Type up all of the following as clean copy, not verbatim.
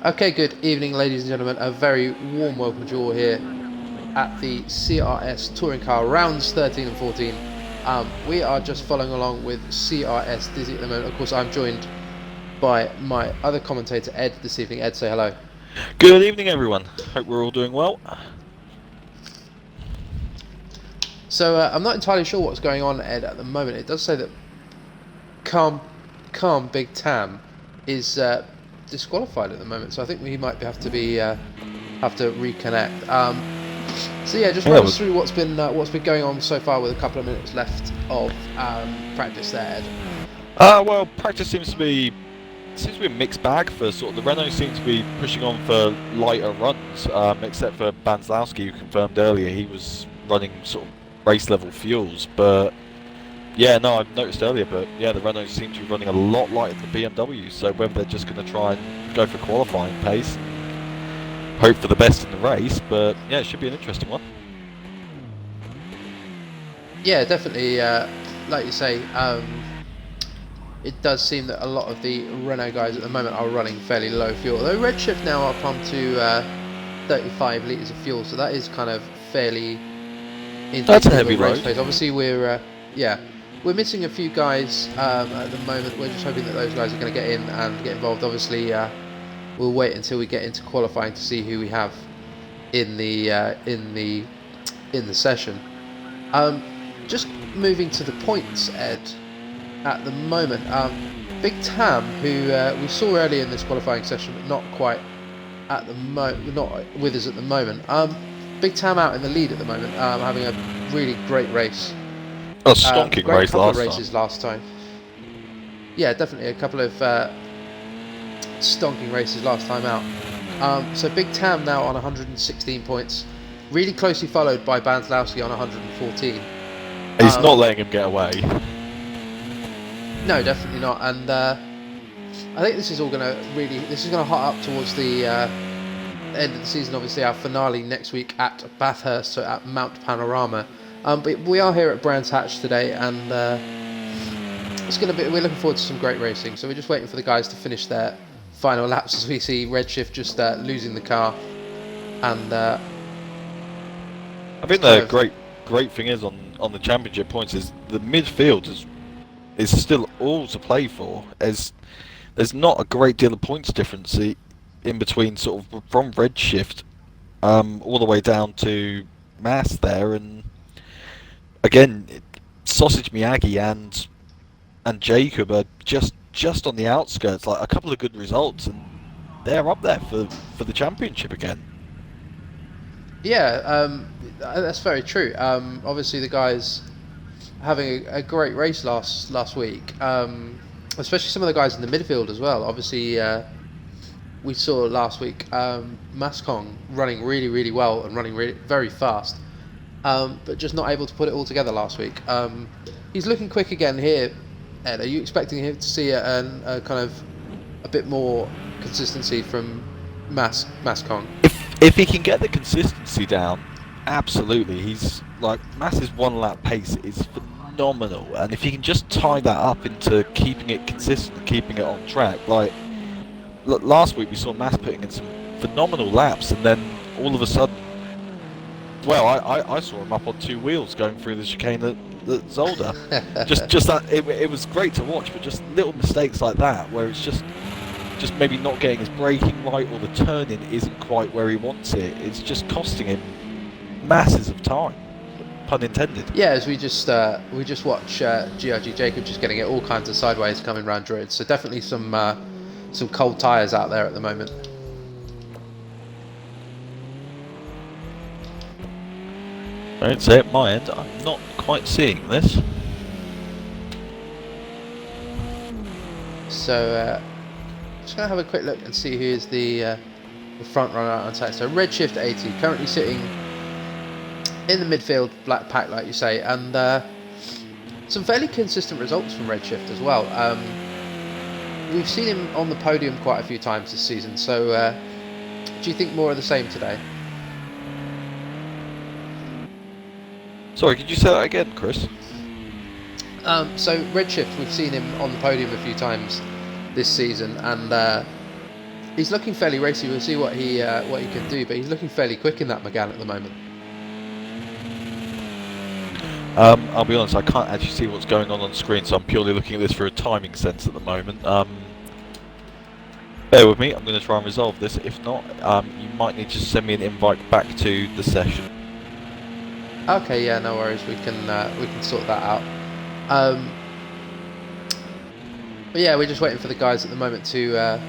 Okay, good evening, ladies and gentlemen. A very warm welcome to you all here at the CRS Touring Car rounds 13 and 14. We are just following along with CRS Dizzy at the moment. Of course, I'm joined by my other commentator, Ed, this evening. Ed, say hello. Good evening, everyone. Hope we're all doing well. So, I'm not entirely sure what's going on, Ed, at the moment. It does say that Calm Big Tam is disqualified at the moment, so I think we might have to reconnect. So yeah, just run us through what's been going on so far with a couple of minutes left of practice there, Ed. Well, practice seems to be a mixed bag for sort of the Renault seems to be pushing on for lighter runs, except for Banslowski, who confirmed earlier he was running sort of race level fuels. But yeah, no, I've noticed earlier, but yeah, the Renault seem to be running a lot lighter than the BMW. So whether they're just going to try and go for qualifying pace, hope for the best in the race, but yeah, it should be an interesting one. Yeah, definitely. Like you say, it does seem that a lot of the Renault guys at the moment are running fairly low fuel. Although Redshift now are pumped to 35 litres of fuel, so that is kind of fairly. That's a heavy load. Pace. Obviously, we're missing a few guys at the moment. We're just hoping that those guys are going to get in and get involved. Obviously, we'll wait until we get into qualifying to see who we have in the session. Just moving to the points, Ed. At the moment, Big Tam, who we saw earlier in this qualifying session, but not quite at the not with us at the moment. Big Tam out in the lead at the moment, having a really great race. A stonking race last time. Yeah, definitely a couple of stonking races last time out. So Big Tam now on 116 points, really closely followed by Banslowski on 114. He's not letting him get away. No, definitely not. And I think this is all going to hot up towards the end of the season. Obviously, our finale next week at Bathurst, so at Mount Panorama. But we are here at Brands Hatch today, and we're looking forward to some great racing. So we're just waiting for the guys to finish their final laps as we see Redshift just losing the car. And I think the great thing is on the championship points is the midfield is still all to play for, as there's not a great deal of points difference in between sort of from Redshift all the way down to Mass there, and again Sausage Miyagi and Jacob are just on the outskirts, like a couple of good results, and they're up there for the championship again. Yeah, that's very true. Obviously the guys having a great race last week, especially some of the guys in the midfield as well. Obviously, we saw last week Mascong running really, really well and running very fast, but just not able to put it all together last week. He's looking quick again here, Ed. Are you expecting him to see a kind of a bit more consistency from Mascong? If he can get the consistency down, absolutely. He's like Mass's one lap pace is phenomenal, and if he can just tie that up into keeping it consistent, keeping it on track. Like last week we saw Mass putting in some phenomenal laps, and then all of a sudden, well, I saw him up on two wheels going through the chicane at Zolder. just that it was great to watch, but just little mistakes like that where it's just maybe not getting his braking right, or the turning isn't quite where he wants it. It's just costing him masses of time, pun intended. Yeah, as we just watch GRG Jacob just getting it all kinds of sideways coming round Druid. So definitely some cold tyres out there at the moment. I don't say at my end, I'm not quite seeing this. So just going to have a quick look and see who is the front runner on site. So Redshift 80 currently sitting in the midfield, black pack like you say, and some fairly consistent results from Redshift as well. We've seen him on the podium quite a few times this season, so do you think more of the same today? Sorry, could you say that again, Chris? So Redshift, we've seen him on the podium a few times this season, and He's looking fairly racy. We'll see what he can do, but he's looking fairly quick in that Megane at the moment. I'll be honest, I can't actually see what's going on screen, so I'm purely looking at this through a timing sense at the moment. Bear with me, I'm going to try and resolve this. If not, you might need to send me an invite back to the session. Okay, yeah, no worries. We can sort that out. But yeah, we're just waiting for the guys at the moment to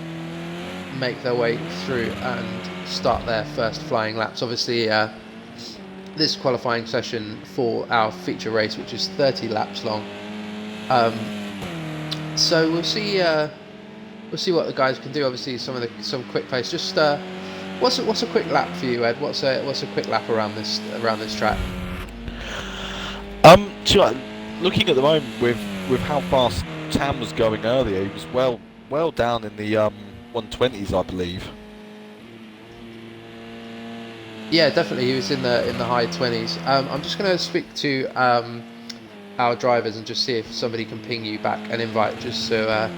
make their way through and start their first flying laps. Obviously, this qualifying session for our feature race, which is 30 laps long. So we'll see what the guys can do. Obviously, some quick pace. Just what's a quick lap for you, Ed? What's a quick lap around this track? Looking at the moment with how fast Tam was going earlier, he was well down in the 120s, I believe. Yeah, definitely. He was in the high 20s. I'm just going to speak to our drivers and just see if somebody can ping you back an invite, just so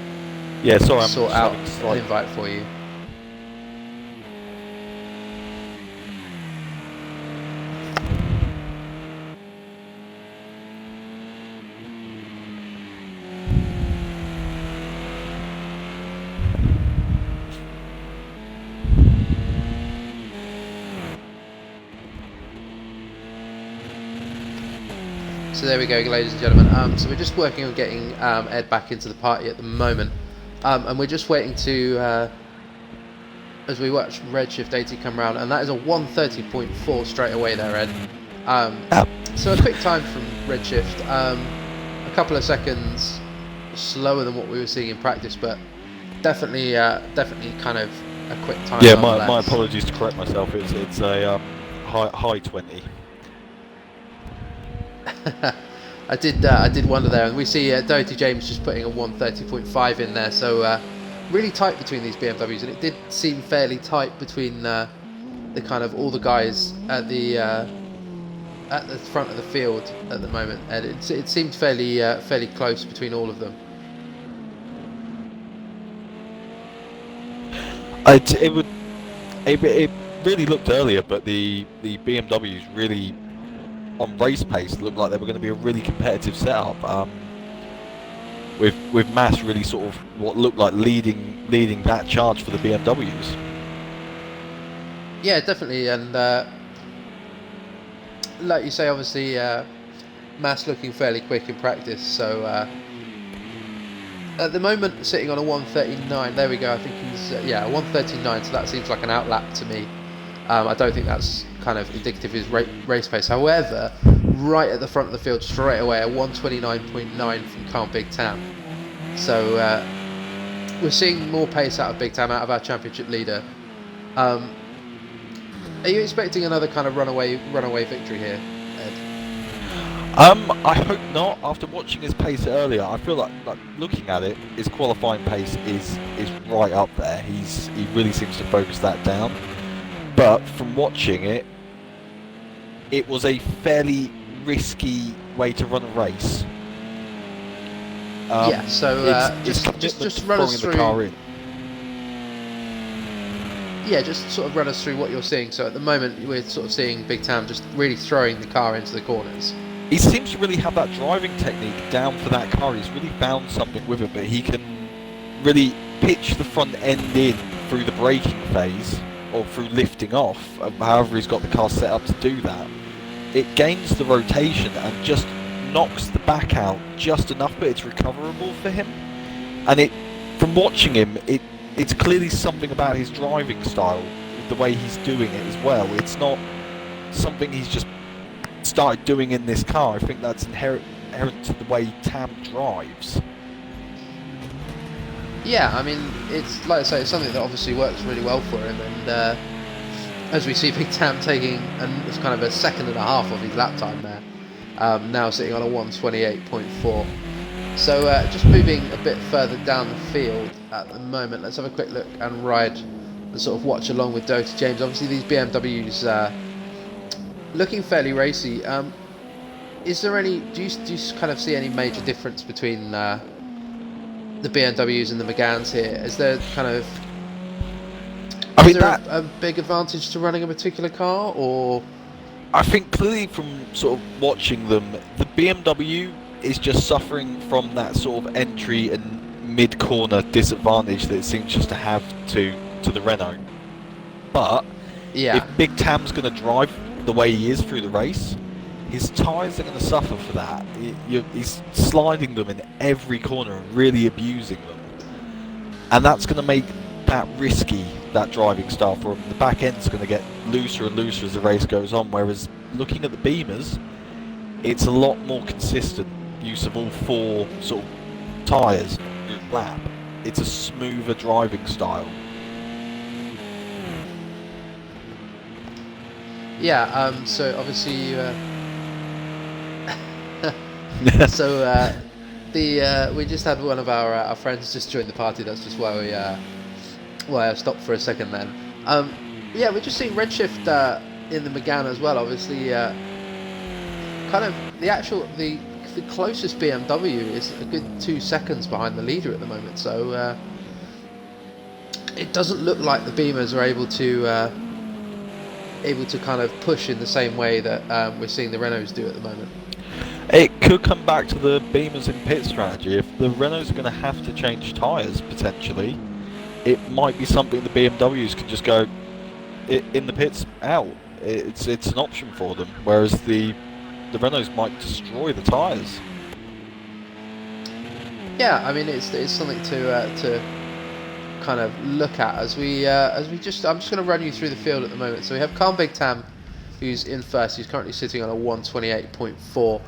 yeah, sorry, I'm sort out an invite for you. So there we go, ladies and gentlemen. So we're just working on getting Ed back into the party at the moment, and we're just waiting to, as we watch Redshift 80 come around, and that is a 130.4 straight away there, Ed. So a quick time from Redshift, a couple of seconds slower than what we were seeing in practice, but definitely kind of a quick time. Yeah, my apologies to correct myself. It's a high 20. I did wonder there, and we see Doherty James just putting a 130.5 in there, so really tight between these BMWs, and it did seem fairly tight between the kind of all the guys at the front of the field at the moment, and it seemed fairly close between all of them. It really looked earlier, but the BMWs really, on race pace, looked like they were going to be a really competitive setup. With Mass really sort of what looked like leading that charge for the BMWs. Yeah, definitely, and like you say, obviously Mass looking fairly quick in practice. So at the moment, sitting on a 139. There we go. I think he's 139. So that seems like an outlap to me. I don't think that's kind of indicative of his race pace. However, right at the front of the field straight away, a 129.9 from Carl Big Tam. So we're seeing more pace out of Big Tam, out of our championship leader. Are you expecting another kind of runaway victory here, Ed? I hope not. After watching his pace earlier, I feel like looking at it, his qualifying pace is right up there. He really seems to focus that down. But from watching it, it was a fairly risky way to run a race. Just run us through. The car in. Yeah, just sort of run us through what you're seeing. So at the moment, we're sort of seeing Big Tam just really throwing the car into the corners. He seems to really have that driving technique down for that car. He's really found something with it, but he can really pitch the front end in through the braking phase or through lifting off, however he's got the car set up to do that. It gains the rotation and just knocks the back out just enough, but it's recoverable for him. And from watching him, it's clearly something about his driving style, the way he's doing it as well. It's not something he's just started doing in this car. I think that's inherent to the way Tam drives. Yeah, I mean, it's like I say, it's something that obviously works really well for him, and as we see Big Tam taking it's kind of a second and a half of his lap time there, now sitting on a 128.4. So just moving a bit further down the field at the moment, let's have a quick look and ride and sort of watch along with Doherty James. Obviously these BMWs looking fairly racy. Is there any, do you kind of see any major difference between the BMWs and the Meganes here? Is there kind of is mean, there a big advantage to running a particular car, or? I think clearly from sort of watching them, the BMW is just suffering from that sort of entry and mid-corner disadvantage that it seems just to have to the Renault. But if Yeah. Big Tam's going to drive the way he is through the race, his tyres are going to suffer for that. He's sliding them in every corner and really abusing them. And that's going to make that risky, that driving style for him. The back end's going to get looser and looser as the race goes on, whereas looking at the Beamers, it's a lot more consistent use of all four sort of tyres per lap. It's a smoother driving style. Yeah, so obviously, we just had one of our friends just join the party. That's just why I stopped for a second then. Yeah, we're just seeing Redshift in the Megane as well. Obviously, kind of the closest BMW is a good 2 seconds behind the leader at the moment. So it doesn't look like the Beamers are able to kind of push in the same way that we're seeing the Renaults do at the moment. It could come back to the Beamers in pit strategy. If the Renaults are going to have to change tyres potentially, it might be something the BMWs can just go in the pits out. It's an option for them, whereas the Renaults might destroy the tyres. Yeah, I mean it's something to kind of look at as we I'm just going to run you through the field at the moment. So we have Carl Big Tam, who's in first. He's currently sitting on a 128.4.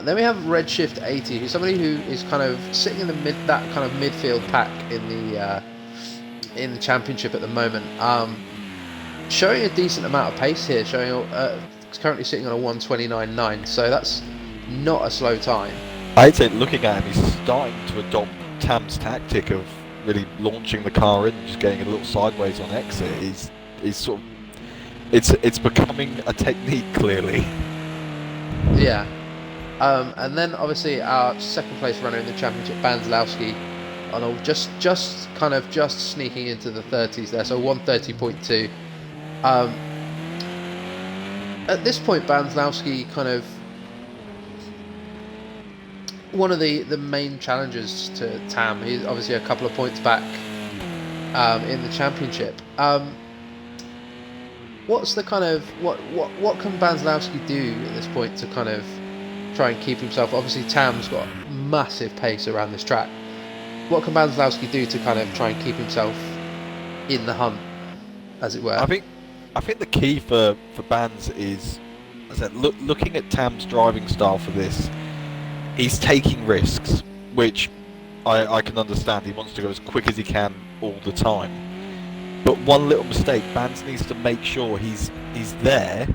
Then we have Redshift 80, who's somebody who is kind of sitting in that kind of midfield pack in the championship at the moment, showing a decent amount of pace here. Currently sitting on a 129.9, so that's not a slow time. I'd say looking at him, he's starting to adopt Tam's tactic of really launching the car in and just getting a little sideways on exit. He's sort of it's becoming a technique clearly. Yeah. And then obviously our second place runner in the championship, Banzlowski, on a just sneaking into the 30s there, so 130.2. At this point, Banzlowski kind of one of the main challengers to Tam. He's obviously a couple of points back in the championship. What's the kind of what can Banzlowski do at this point to kind of try and keep himself? Obviously, Tam's got massive pace around this track. What can Banzlowski do to kind of try and keep himself in the hunt, as it were? I think the key for Banz is, as I said, looking at Tam's driving style for this. He's taking risks, which I can understand. He wants to go as quick as he can all the time. But one little mistake, Banz needs to make sure he's there.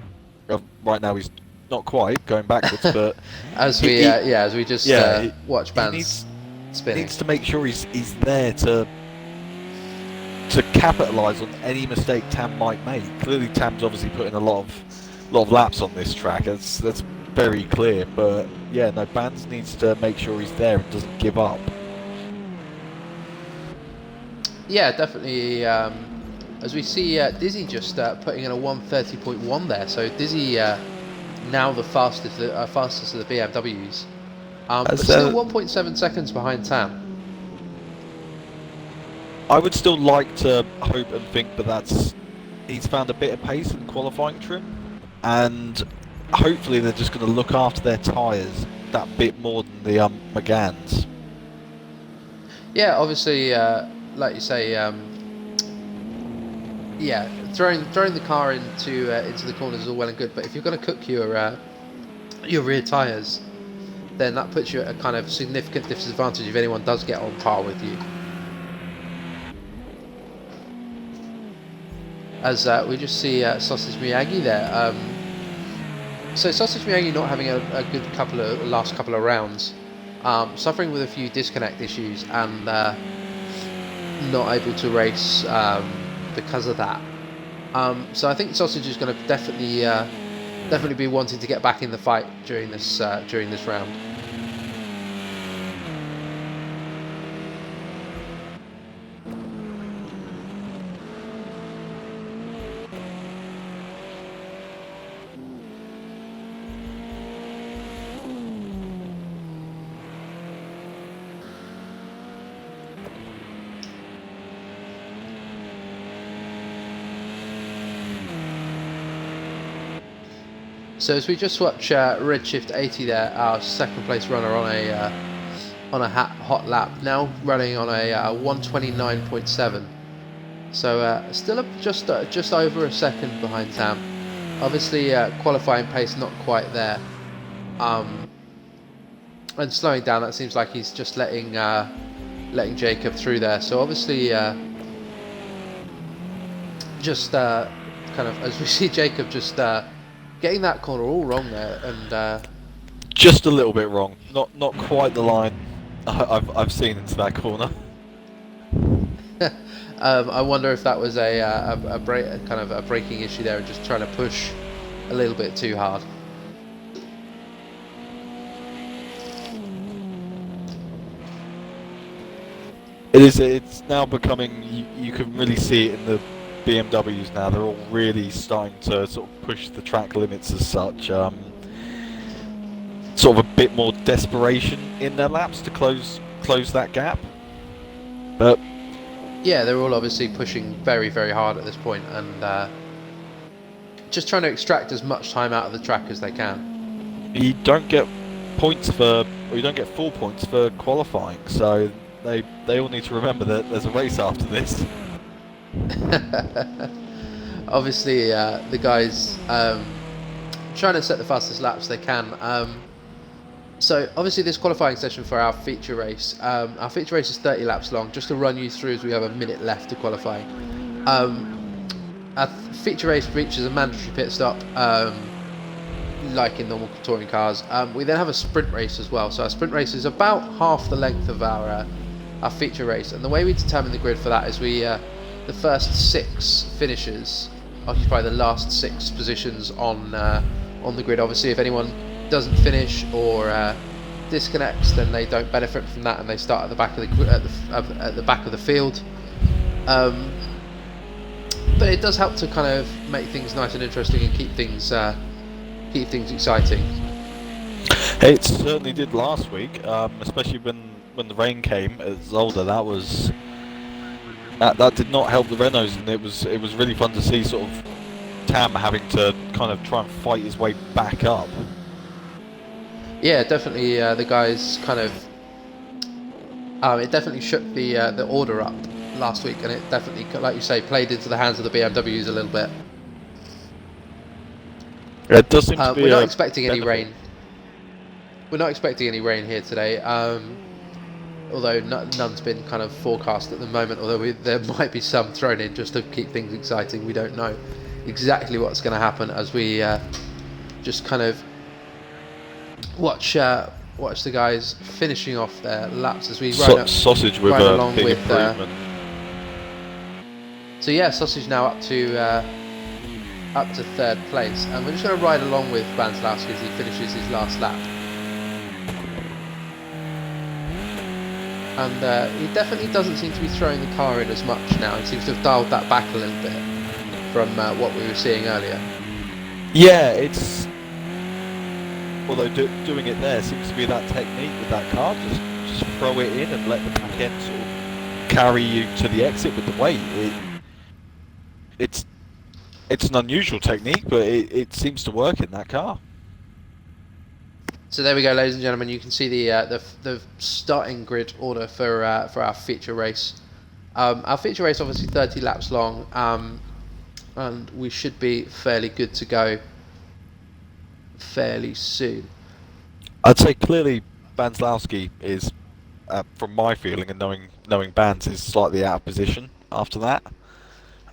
Right now he's not quite going backwards, but as we just watch Banz spinning. He needs to make sure he's there to capitalise on any mistake Tam might make. Clearly, Tam's obviously putting a lot of laps on this track. That's very clear. But yeah, no, Banz needs to make sure he's there and doesn't give up. Yeah, definitely. As we see, Dizzy just putting in a 130.1 there. So Dizzy now the fastest of the BMWs, but still 1.7 seconds behind Tam. I would still like to hope and think that he's found a bit of pace in the qualifying trim, and hopefully they're just going to look after their tyres that bit more than the Megans. Yeah, obviously, like you say, yeah, throwing the car into the corners is all well and good, but if you're going to cook your rear tyres, then that puts you at a kind of significant disadvantage if anyone does get on par with you. As we just see Sausage Miyagi there. So Sausage Miyagi not having a good last couple of rounds, suffering with a few disconnect issues and not able to race because of that. So I think Sausage is going to definitely be wanting to get back in the fight during this round. So as we just watch Redshift 80 there, our second place runner on a hot lap, now running on a 129.7. So still just over a second behind Sam. Obviously qualifying pace not quite there. And slowing down, that seems like he's just letting Jacob through there. So obviously just kind of, as we see Jacob just getting that corner all wrong there, and just a little bit wrong. Not quite the line I've seen into that corner. I wonder if that was a kind of a braking issue there, and just trying to push a little bit too hard. It's now becoming, you can really see it in the BMWs now. They're all really starting to sort of push the track limits as such. Sort of a bit more desperation in their laps to close that gap. But yeah, they're all obviously pushing very, very hard at this point, and just trying to extract as much time out of the track as they can. You don't get points or you don't get full points for qualifying, so they all need to remember that there's a race after this. Obviously, the guys trying to set the fastest laps they can. So obviously this qualifying session for our feature race is 30 laps long. Just to run you through, as we have a minute left to qualify. Our feature race features a mandatory pit stop, like in normal touring cars. We then have a sprint race as well. So our sprint race is about half the length of our feature race, and the way we determine the grid for that is the first 6 finishers occupy the last 6 positions on the grid. Obviously, if anyone doesn't finish or disconnects, then they don't benefit from that, and they start at the back of the back of the field. But it does help to kind of make things nice and interesting and keep things exciting. It certainly did last week, especially when the rain came at Zolder. That did not help the Renaults, and it was really fun to see sort of Tam having to kind of try and fight his way back up. Yeah, definitely. The guys kind of it definitely shook the order up last week, and it definitely, like you say, played into the hands of the BMWs a little bit. Yeah, it does seem to be we're not expecting any benefit. rain. We're not expecting any rain here today. Although none's been kind of forecast at the moment, although there might be some thrown in just to keep things exciting. We don't know exactly what's going to happen as we just kind of watch the guys finishing off their laps as we Sausage with ride a along big with improvement. so yeah, Sausage now up to 3rd place, and we're just going to ride along with Banslowski as he finishes his last lap. And he definitely doesn't seem to be throwing the car in as much now. He seems to have dialed that back a little bit from what we were seeing earlier. Yeah, it's... Although doing it there seems to be that technique with that car. Just throw it in and let the back end sort of carry you to the exit with the weight. It's an unusual technique, but it seems to work in that car. So there we go, ladies and gentlemen. You can see the starting grid order for our feature race. Our feature race obviously 30 laps long, and we should be fairly good to go fairly soon. I'd say clearly Banslowski is, from my feeling and knowing Bans, is slightly out of position after that.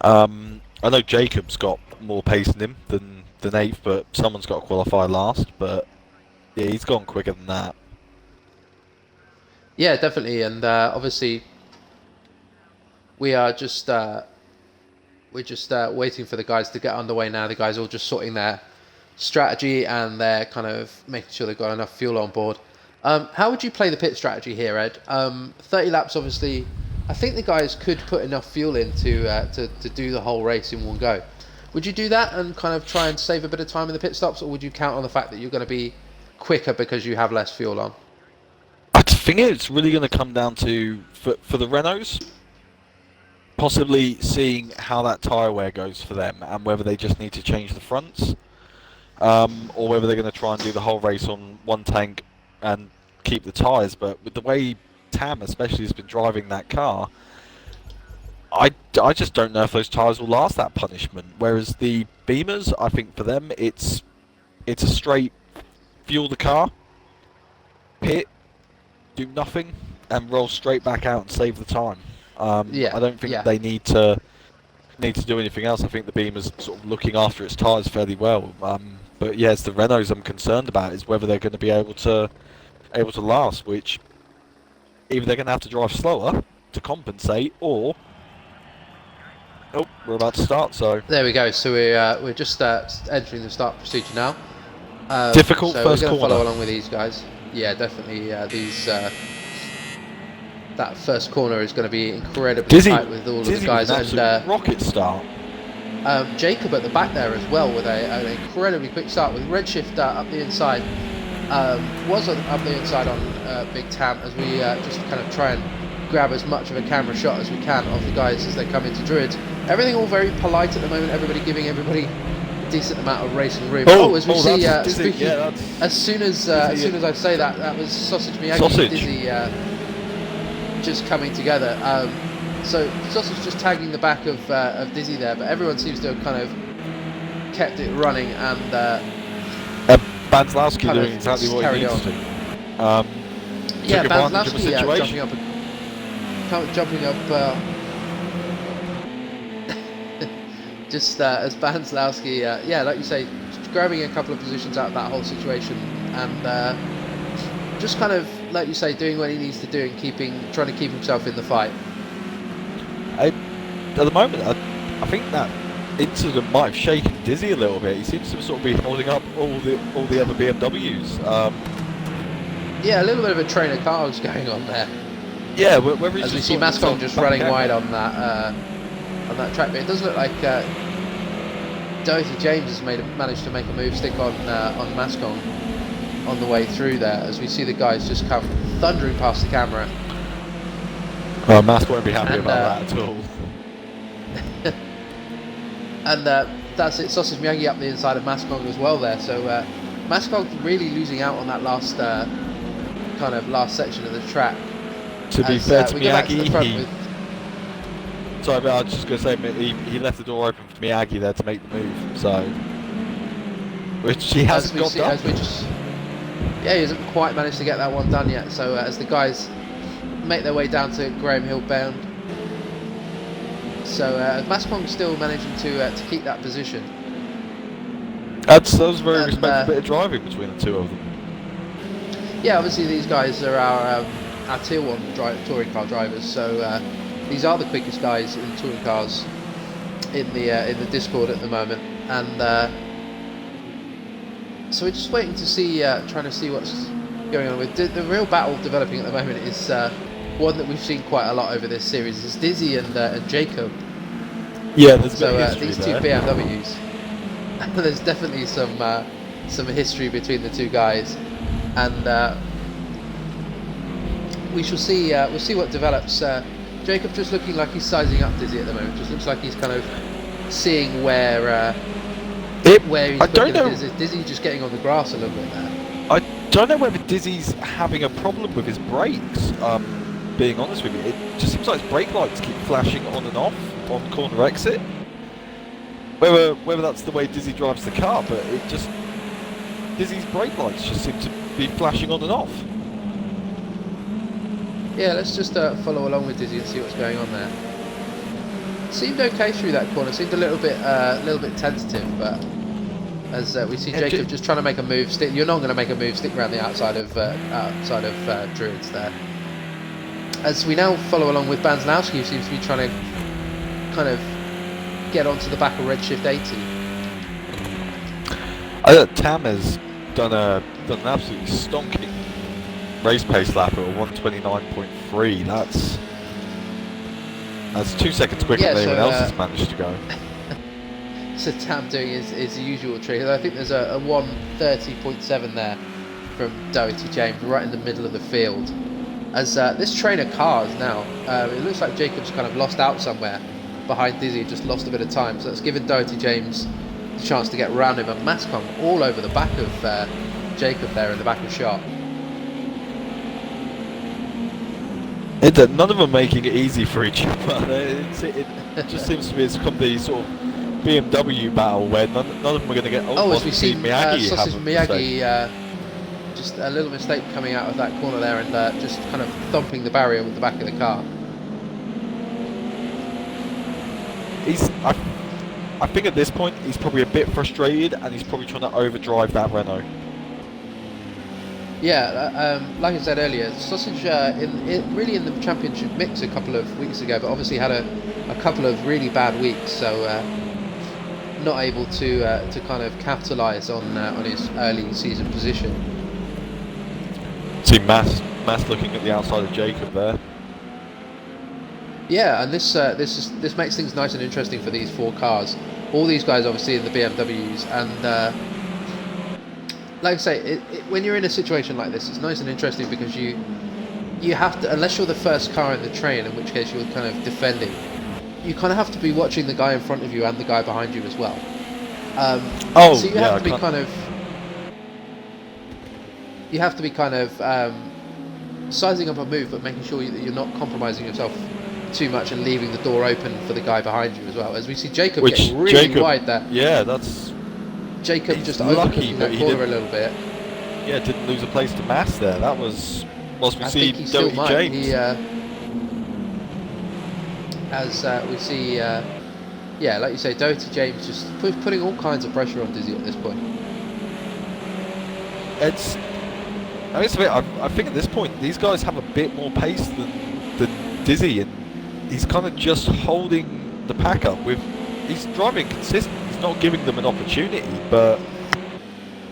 I know Jacob's got more pace in him than 8th, but someone's got to qualify last. But yeah, he's gone quicker than that. Yeah, definitely, and obviously we are just waiting for the guys to get underway now. The guys are all just sorting their strategy, and they're kind of making sure they've got enough fuel on board. How would you play the pit strategy here, Ed? 30 laps, obviously. I think the guys could put enough fuel in to do the whole race in one go. Would you do that and kind of try and save a bit of time in the pit stops, or would you count on the fact that you're going to be quicker because you have less fuel on? I think it's really going to come down to, for the Renaults, possibly seeing how that tyre wear goes for them and whether they just need to change the fronts. or whether they're going to try and do the whole race on one tank and keep the tyres. But with the way Tam especially has been driving that car, I just don't know if those tyres will last that punishment. Whereas the Beamers, I think for them it's a straight fuel the car, pit, do nothing, and roll straight back out and save the time. Yeah, I don't think yeah. they need to do anything else. I think the Beamer's sort of looking after its tyres fairly well. But yeah, it's the Renaults I'm concerned about is whether they're going to be able to last. Which either they're going to have to drive slower to compensate, or we're about to start. So There we go. So we're just entering the start procedure now. difficult so first we're going to corner. follow along with these guys. Yeah, definitely. That first corner is going to be incredibly tight with all of the guys. With an absolute rocket start. Jacob at the back there as well with an incredibly quick start with Redshift up the inside. Was up the inside on Big Tam as we just kind of try and grab as much of a camera shot as we can of the guys as they come into Druids. Everything all very polite at the moment. Everybody giving everybody a decent amount of racing room. As we see, speaking, as soon as I say that, that was Sausage Miyagi and Dizzy just coming together. So Sausage just tagging the back of Dizzy there, but everyone seems to have kind of kept it running and Banslowski doing exactly what he needs to. Yeah, Banslowski jumping up just as Banslowski, like you say, grabbing a couple of positions out of that whole situation and just kind of, like you say, doing what he needs to do and trying to keep himself in the fight. At the moment, I think that incident might have shaken Dizzy a little bit. He seems to sort of be holding up all the other BMWs. Yeah, a little bit of a train of cars going on there. Yeah, where he's as we see Mascon just running wide on that track, but it does look like Doherty James has managed to make a move stick on Mascon on the way through there. As we see the guys just come thundering past the camera. Mas won't be happy about that at all. And that's it. Sausage Miyagi up the inside of Mascon as well there. So Mascon really losing out on that last section of the track. To be fair to Miyagi, sorry, but I was just going to say he left the door open for Miyagi there to make the move. So, which he hasn't got done. He hasn't quite managed to get that one done yet. So as the guys make their way down to Graham Hill bound. So Mascon still managing to keep that position. That was a very respectful bit of driving between the two of them. Yeah, obviously these guys are our tier 1 touring car drivers. So these are the quickest guys in touring cars in the Discord at the moment, and so we're just waiting to see, trying to see what's going on with the real battle developing at the moment. Is one that we've seen quite a lot over this series is Dizzy and Jacob. Yeah, there's these two BMWs. There's definitely some history between the two guys, and we shall see. We'll see what develops. Jacob just looking like he's sizing up Dizzy at the moment. Just looks like he's kind of seeing where he's. I don't know. Is Dizzy just getting on the grass a little bit there? I don't know whether Dizzy's having a problem with his brakes. Being honest with you, it just seems like his brake lights keep flashing on and off on corner exit. Whether that's the way Dizzy drives the car, but Dizzy's brake lights just seem to be flashing on and off. Yeah, let's just follow along with Dizzy and see what's going on there. Seemed okay through that corner. Seemed a little bit tentative, but as we see Jacob just trying to make a move. You're not going to make a move. Stick around the outside of Druids there. As we now follow along with Banslowski, who seems to be trying to kind of get onto the back of Redshift 80. Tam has done an absolutely stonking race pace lap at 129.3. That's 2 seconds quicker than anyone else has managed to go. So Tam doing his usual trick. I think there's a 130.7 there from Doherty James right in the middle of the field. As this train of cars now, it looks like Jacob's kind of lost out somewhere behind Dizzy, just lost a bit of time. So that's given Doherty James the chance to get around him, and Mascom all over the back of Jacob there in the back of shot. None of them are making it easy for each other. It just seems to be it's come the sort of BMW battle where none of them are going to get. As we see Sausage Miyagi just a little mistake coming out of that corner there, and just kind of thumping the barrier with the back of the car. I think at this point he's probably a bit frustrated, and he's probably trying to overdrive that Renault. Yeah, like I said earlier, Sausage really in the championship mix a couple of weeks ago, but obviously had a couple of really bad weeks, so not able to kind of capitalise on his early season position. See Mass looking at the outside of Jacob there. Yeah, and this makes things nice and interesting for these 4 cars. All these guys obviously in the BMWs, and like I say, when you're in a situation like this, it's nice and interesting because you have to, unless you're the first car in the train, in which case you're kind of defending, you kind of have to be watching the guy in front of you and the guy behind you as well. So you have to be kind of sizing up a move, but making sure that you're not compromising yourself too much and leaving the door open for the guy behind you as well. As we see Jacob getting really wide there. Yeah, that's... Jacob just overcooking that corner a little bit. Yeah, didn't lose a place to Mass there. That was... Whilst we see Doty James. We see... yeah, like you say, Doty James just putting all kinds of pressure on Dizzy at this point. I think at this point, these guys have a bit more pace than Dizzy, and he's kind of just holding the pack up with... He's driving consistent. He's not giving them an opportunity, but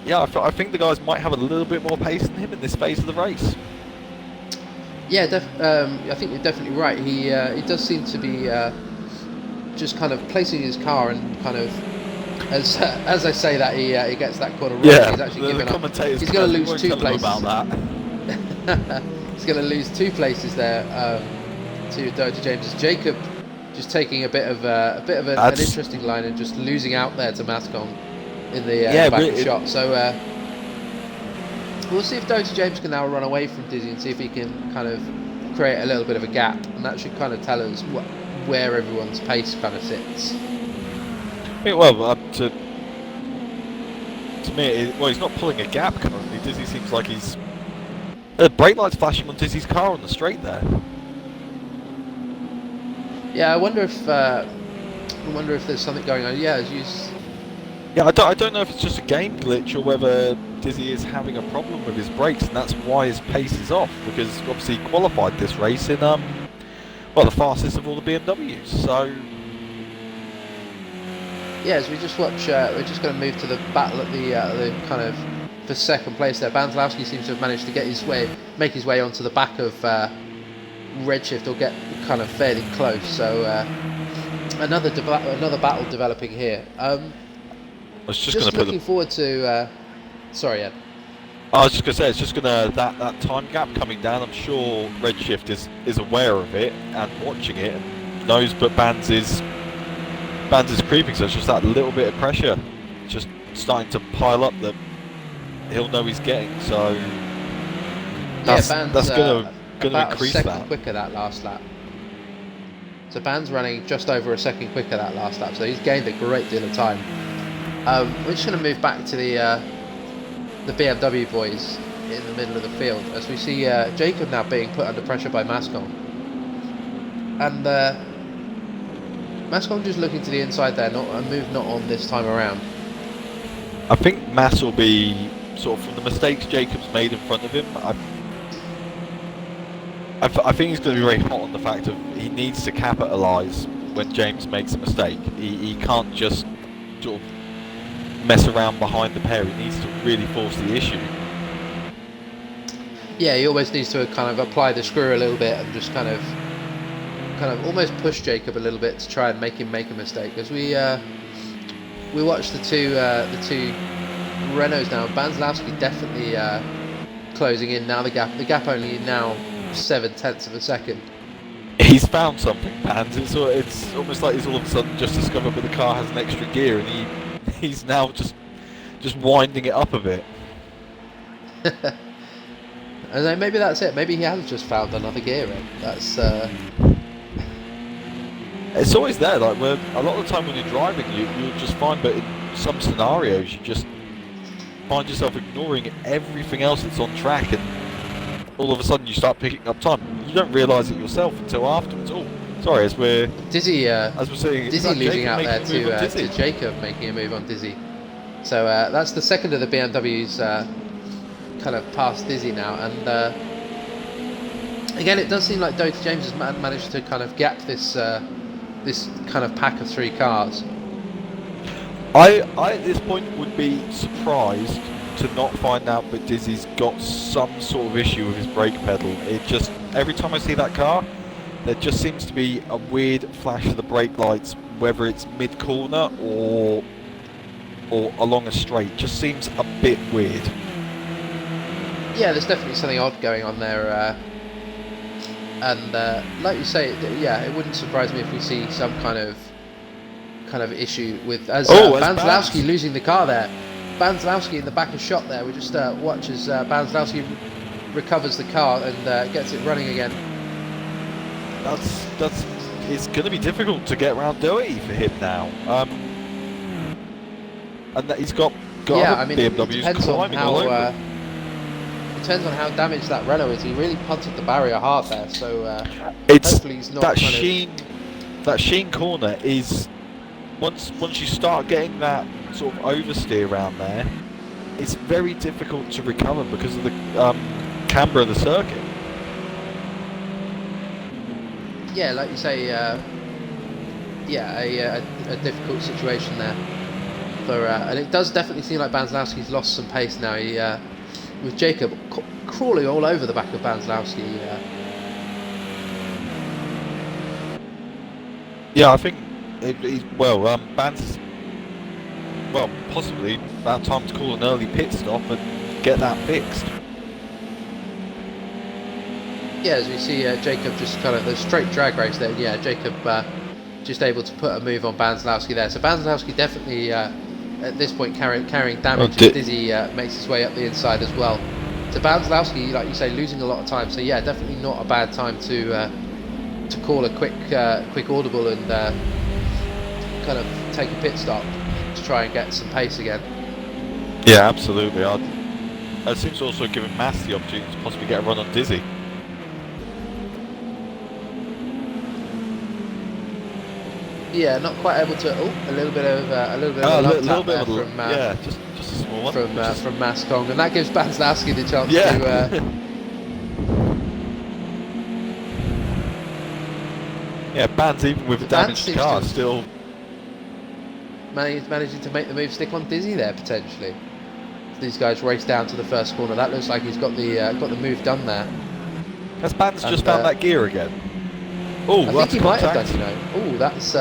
yeah, I think the guys might have a little bit more pace than him in this phase of the race. Yeah, I think you're definitely right. He does seem to be just kind of placing his car and kind of as I say that he gets that corner right. Yeah, he's actually the commentators he's going to lose 2 places. About that. He's going to lose 2 places there to Doty James. Jacob just taking a bit of an interesting line and just losing out there to Mascom in the back of shot. So we'll see if Doty James can now run away from Dizzy and see if he can kind of create a little bit of a gap, and that should kind of tell us where everyone's pace kind of sits. Yeah, well, to me, he's not pulling a gap currently. Dizzy seems like he's... brake lights flashing on Dizzy's car on the straight there. Yeah, I wonder if there's something going on. Yeah, I don't know if it's just a game glitch or whether Dizzy is having a problem with his brakes, and that's why his pace is off. Because obviously he qualified this race in the fastest of all the BMWs. So yeah, as we just watch, we're just going to move to the battle at the kind of for second place there. Banzlowski seems to have managed to make his way onto the back of Redshift, or get kind of fairly close. So another battle developing here. I was just looking forward to. Sorry, Ed. I was just going to say, it's just going to that time gap coming down. I'm sure Redshift is aware of it and watching it and knows, but Bands is creeping. So it's just that little bit of pressure, just starting to pile up that he'll know he's getting. So that's going to increase that. About a second quicker that last lap. So Band's running just over a second quicker that last lap. So he's gained a great deal of time. We're just going to move back to the BMW boys in the middle of the field, as we see Jacob now being put under pressure by Mascom, and Mascom just looking to the inside there, not a move not on this time around. I think Mass will be sort of from the mistakes Jacob's made in front of him. I think he's going to be very hot on the fact of he needs to capitalise when James makes a mistake. He can't just sort of mess around behind the pair. He needs to really force the issue. Yeah, he always needs to kind of apply the screw a little bit and just kind of almost push Jacob a little bit to try and make him make a mistake. As we watch the two Renaults now, Banzlowski definitely closing in now. The gap only now 0.7 of a second. He's found something, Bands. It's almost like he's all of a sudden just discovered that the car has an extra gear, and he's now just winding it up a bit. And then maybe that's it. Maybe he has just found another gear in. That's It's always there. Like a lot of the time when you're driving, you'll just find that in some scenarios you just find yourself ignoring everything else that's on track, and all of a sudden you start picking up time. You don't realise it yourself until afterwards. Oh, sorry, as we're saying, Dizzy losing out there to Jacob making a move on Dizzy. So that's the second of the BMWs kind of past Dizzy now, and again it does seem like Doty James has managed to kind of gap this this kind of pack of 3 cars. I at this point would be surprised to not find out that Dizzy's got some sort of issue with his brake pedal. It just, every time I see that car, there just seems to be a weird flash of the brake lights, whether it's mid-corner or along a straight. Just seems a bit weird. Yeah, there's definitely something odd going on there, and like you say, yeah, it wouldn't surprise me if we see some kind of issue with Banzlowski losing the car there. Banzlowski in the back of shot there. We just watch as Banzlowski recovers the car and gets it running again. It's going to be difficult to get around Doty for him now. And that he's got other BMWs climbing all over. It depends on how damaged that Renault is. He really punted the barrier hard there, so hopefully he's not. That Sheen corner is, once you start getting that sort of oversteer around there, it's very difficult to recover because of the camber of the circuit. Yeah, like you say, a difficult situation there. And it does definitely seem like Banzlowski's lost some pace now. He, with Jacob crawling all over the back of Banzlowski. Yeah, I think Banz. Well, possibly about time to call an early pit stop and get that fixed. Yeah, as we see Jacob just kind of the straight drag race there. Yeah, Jacob just able to put a move on Banzlowski there. So Banzlowski definitely at this point carrying damage. And Dizzy makes his way up the inside as well. So Banzlowski, like you say, losing a lot of time. So yeah, definitely not a bad time to call a quick audible and kind of take a pit stop to try and get some pace again. Yeah, absolutely. It seems to also giving Mass the opportunity to possibly get a run on Dizzy. Yeah, not quite able to. Oh, a little bit of just a small one from Mascong, and that gives Banzlowski the chance to. Yeah, Banz, even with a damaged car, still managing to make the move stick on Dizzy there potentially. These guys race down to the first corner. That looks like he's got the move done there. Has Banz just found that gear again? Oh, I think he might have done, you know. Oh, that's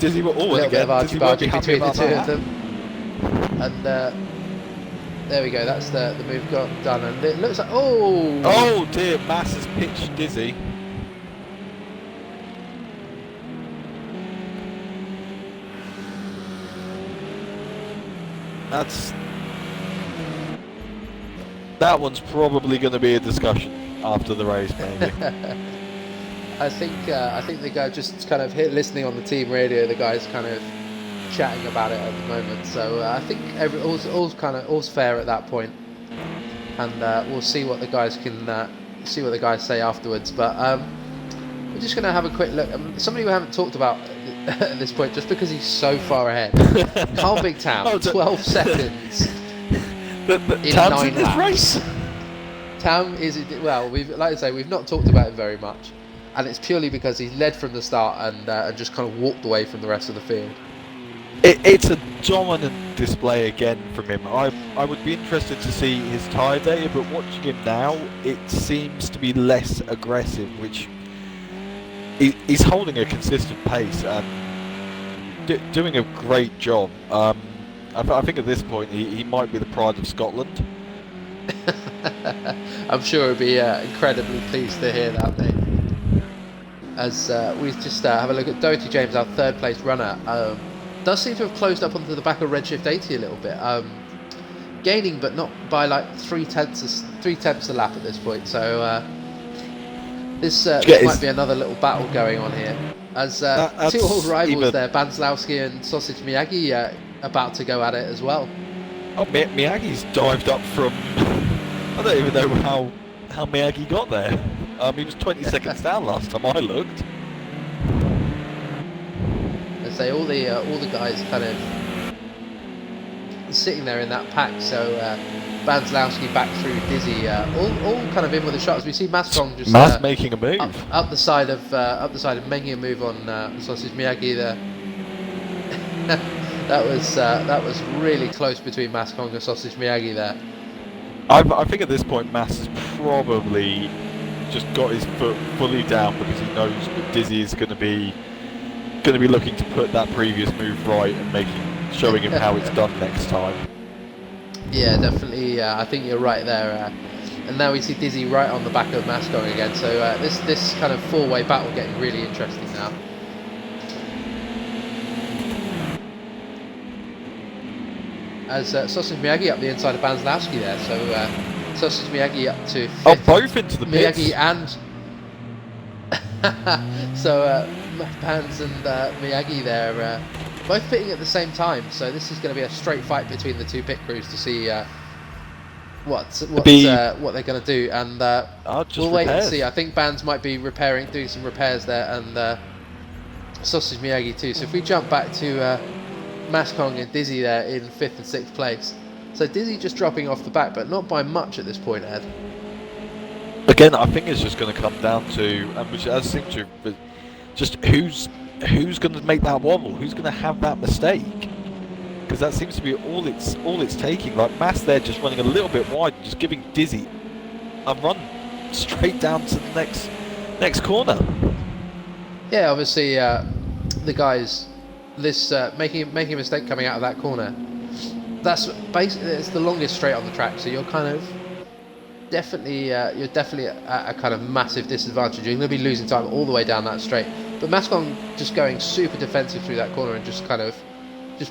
Dizzy. a little bit of argy-bargy between the two of them. And there we go. That's the move got done, and it looks like oh dear, Mass has pitched Dizzy. That one's probably going to be a discussion after the race, maybe. I think the guy just kind of listening on the team radio. The guy's kind of chatting about it at the moment. So I think all's fair at that point, and we'll see what the guys say afterwards. But we're just going to have a quick look. Somebody we haven't talked about at this point, just because he's so far ahead. Carl Big Town, 12 seconds in 9 laps. Race. Town is, well, we've not talked about him very much, and it's purely because he led from the start and just kind of walked away from the rest of the field. It's a dominant display again from him. I would be interested to see his tyre data, but watching him now, it seems to be less aggressive, which he's holding a consistent pace and doing a great job. I think at this point he might be the pride of Scotland. I'm sure he'll be incredibly pleased to hear that, mate. As we just have a look at Doty James, our third place runner. does seem to have closed up onto the back of Redshift 80 a little bit. Gaining, but not by like 3/10 a lap at this point. So this might be another little battle going on here. As two old rivals there, Banslowski and Sausage Miyagi, about to go at it as well. Oh, Miyagi's dived up from... I don't even know how Miyagi got there. He was 20 seconds down last time I looked. I say all the guys kind of sitting there in that pack. So Banslowski back through Dizzy, all kind of in with the shots. We see Mascong just making a move up the side of making a move on Sausage Miyagi there. that was really close between Mascong and Sausage Miyagi there. I think at this point Mas has probably just got his foot fully down because he knows that Dizzy is going to be looking to put that previous move right and showing him how it's done next time. Yeah, definitely. I think you're right there. And now we see Dizzy right on the back of Mascong again. So this kind of four-way battle getting really interesting now. As Sausage Miyagi up the inside of Banslowski there. So Sausage Miyagi up to fifth. Oh, both into the pits. Miyagi and... so Bans and Miyagi there, both pitting at the same time. So this is going to be a straight fight between the two pit crews to see what they're going to do. And we'll wait and see. I think Bans might be doing some repairs there, and Sausage Miyagi too. So if we jump back to Mascong and Dizzy there in 5th and 6th place. So Dizzy just dropping off the back, but not by much at this point, Ed. Again, I think it's just going to come down to, which does seem to, but just who's going to make that wobble, who's going to have that mistake, because that seems to be all it's taking. Like Mas there, just running a little bit wide, just giving Dizzy a run straight down to the next corner. Yeah, obviously the guys. This making a mistake coming out of that corner, that's basically it's the longest straight on the track, so you're kind of definitely at a kind of massive disadvantage. You're going to be losing time all the way down that straight, but Mascong just going super defensive through that corner and just kind of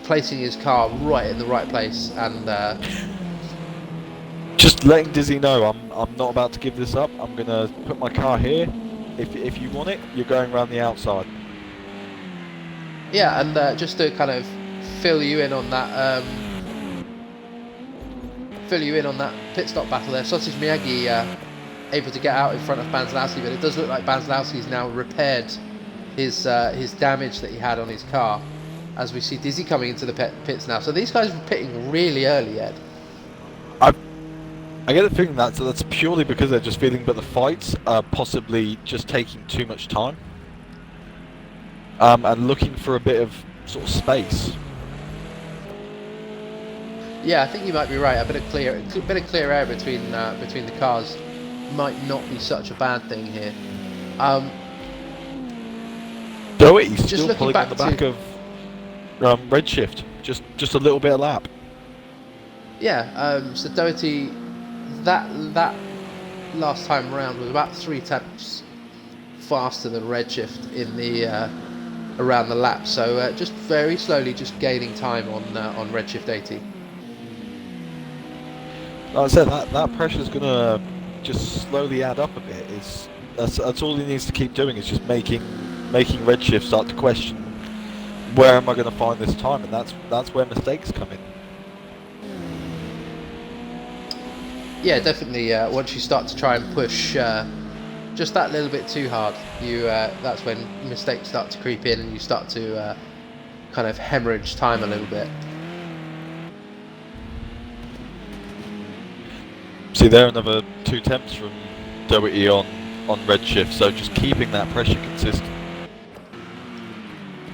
placing his car right in the right place, and just letting Dizzy know I'm not about to give this up. I'm going to put my car here. If you want it, you're going around the outside. Yeah, and just to kind of fill you in on that pit stop battle there, Sausage Miyagi able to get out in front of Banslowski, but it does look like Banslowski's now repaired his damage that he had on his car, as we see Dizzy coming into the pits now. So these guys are pitting really early, Ed. I get the feeling that's purely because they're just feeling that the fights are possibly just taking too much time. And looking for a bit of sort of space. Yeah, I think you might be right. A bit of clear air between the cars might not be such a bad thing here. Doherty's still pulling on the back of Redshift, just a little bit of lap. Yeah, so Doherty, that last time around was about 3/10 faster than Redshift in the around the lap. So just very slowly, just gaining time on Redshift 80. Like I said, that pressure is going to just slowly add up a bit. That's all he needs to keep doing, is just making Redshift start to question, where am I going to find this time? And that's where mistakes come in. Yeah, definitely. Once you start to try and push just that little bit too hard, that's when mistakes start to creep in, and you start to kind of hemorrhage time a little bit. See there, another 2 temps from Doherty on Redshift, so just keeping that pressure consistent.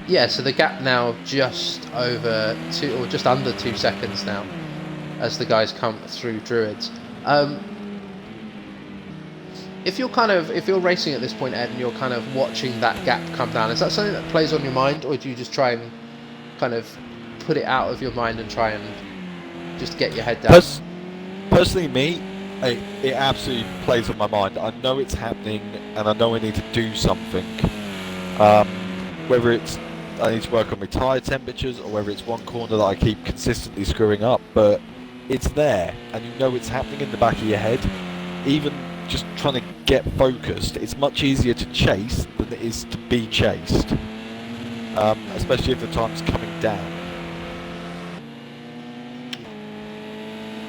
Yeah, so the gap now just over 2 or just under 2 seconds now, as the guys come through Druids. If you're racing at this point, Ed, and you're kind of watching that gap come down, is that something that plays on your mind, or do you just try and kind of put it out of your mind and try and just get your head down? Personally, me, it absolutely plays on my mind. I know it's happening, and I know I need to do something. Whether it's I need to work on my tyre temperatures, or whether it's one corner that I keep consistently screwing up, but it's there, and you know it's happening in the back of your head. Even just trying to get focused, it's much easier to chase than it is to be chased, especially if the time's coming down.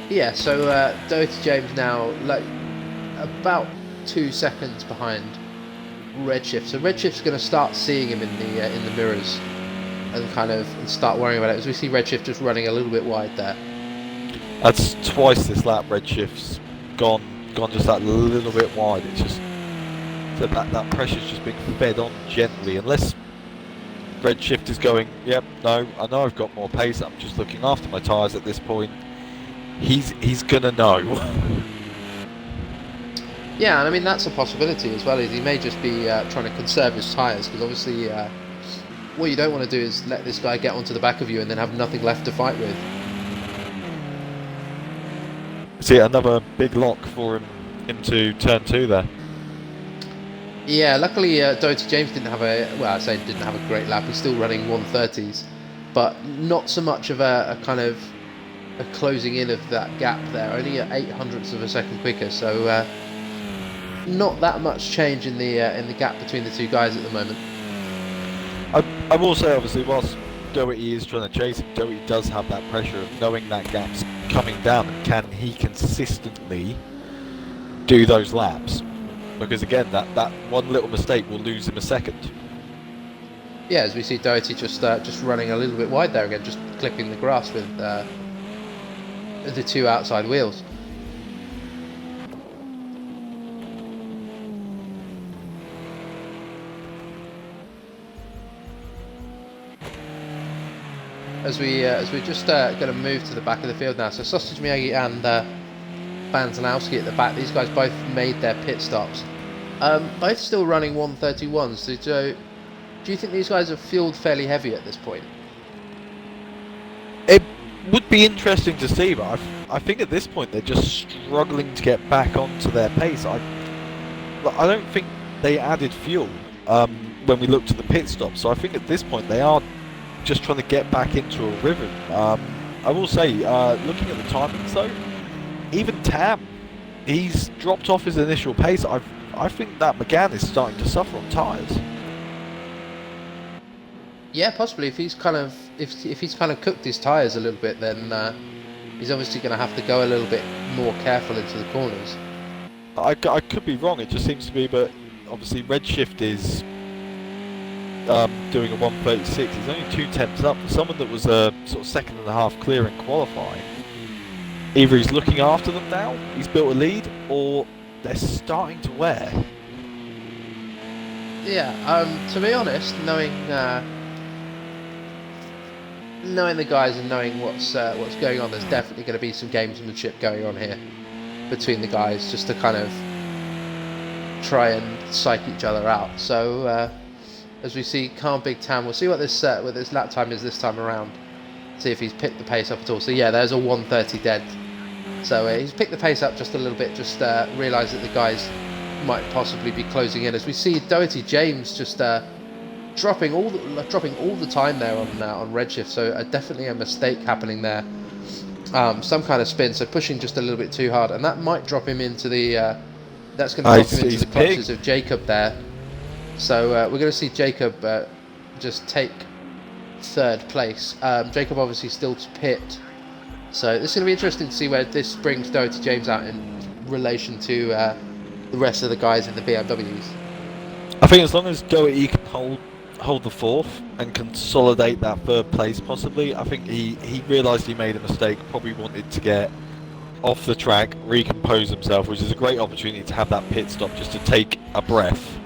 Yeah, so Doherty James now like about 2 seconds behind Redshift. So Redshift's going to start seeing him in the mirrors and kind of start worrying about it, as we see Redshift just running a little bit wide there. That's twice this lap. Redshift's gone just that little bit wide. It's just so that pressure's just being fed on gently. Unless Redshift is going, yep, no, I know I've got more pace. I'm just looking after my tyres at this point. He's gonna know. Yeah, and I mean that's a possibility as well. Is he may just be trying to conserve his tyres, because obviously what you don't want to do is let this guy get onto the back of you and then have nothing left to fight with. See, another big lock for him into turn 2 there. Yeah, luckily Doherty James didn't have didn't have a great lap. He's still running 130s, but not so much of a kind of a closing in of that gap there. Only at 0.08 of a second quicker, so not that much change in the gap between the two guys at the moment. I will say, obviously, whilst Doherty is trying to chase him, Doherty does have that pressure of knowing that gap's coming down, and can he consistently do those laps? Because again, that one little mistake will lose him a second. Yeah, as we see Doherty just running a little bit wide there again, just clipping the grass with the two outside wheels. As we're just going to move to the back of the field now, so Sausage Miyagi and Banzanowski at the back. These guys both made their pit stops. Both still running 131s. So do you think these guys are fueled fairly heavy at this point? It would be interesting to see, but I think at this point they're just struggling to get back onto their pace. I don't think they added fuel when we looked at the pit stop, so I think at this point they are just trying to get back into a rhythm. I will say, looking at the timings though, even Tam, he's dropped off his initial pace. I think that McGann is starting to suffer on tyres. Yeah, possibly. If he's kind of cooked his tyres a little bit, then he's obviously going to have to go a little bit more careful into the corners. I could be wrong. It just seems to be, but obviously Redshift is doing a 136. He's only 2 tenths up. For someone that was a sort of second and a half clear in qualifying, either he's looking after them now, he's built a lead, or they're starting to wear. Yeah, to be honest, knowing the guys and knowing what's going on, there's definitely going to be some gamesmanship going on here between the guys, just to kind of try and psych each other out. So as we see Calm Big Tam, we'll see what this lap time is this time around. See if he's picked the pace up at all. So yeah, there's a 130 dead. So he's picked the pace up just a little bit, just realised that the guys might possibly be closing in. As we see Doherty James just dropping all the time there on Redshift. So definitely a mistake happening there. Some kind of spin, so pushing just a little bit too hard, and that might drop him into the. That's going to drop him into the clutches of Jacob there. So we're going to see Jacob just take third place. Jacob obviously still to pit. So this is going to be interesting to see where this brings Doherty James out in relation to the rest of the guys in the BMWs. I think as long as Doherty can hold the fourth and consolidate that third place possibly, I think he realised he made a mistake, probably wanted to get off the track, recompose himself, which is a great opportunity to have that pit stop just to take a breath.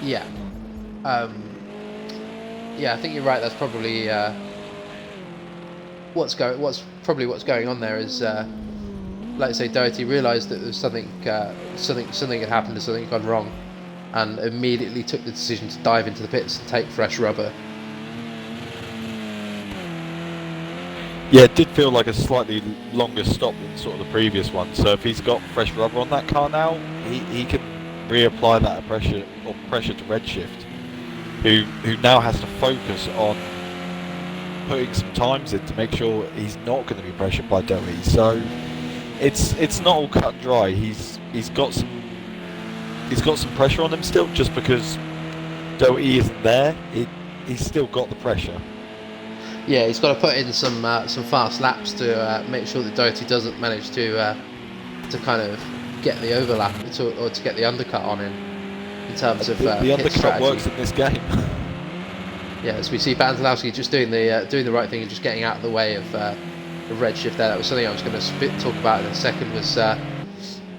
Yeah. Yeah, I think you're right. That's probably what's going on there is, like I say, Doherty realised that there was something had happened, or something had gone wrong, and immediately took the decision to dive into the pits and take fresh rubber. Yeah, it did feel like a slightly longer stop than sort of the previous one. So if he's got fresh rubber on that car now, he can reapply that pressure to Redshift. who now has to focus on putting some times in to make sure he's not going to be pressured by Dowie. So it's not all cut and dry. He's got some pressure on him still, just because Dowie isn't there. He's still got the pressure. Yeah, he's got to put in some fast laps to make sure that Doherty doesn't manage to kind of get the overlap or to get the undercut on him in terms of the pit undercut strategy. works in this game. Yeah, as we see Banzalowski just doing the right thing and just getting out of the way of Redshift there. That was something I was going to talk about in a second, was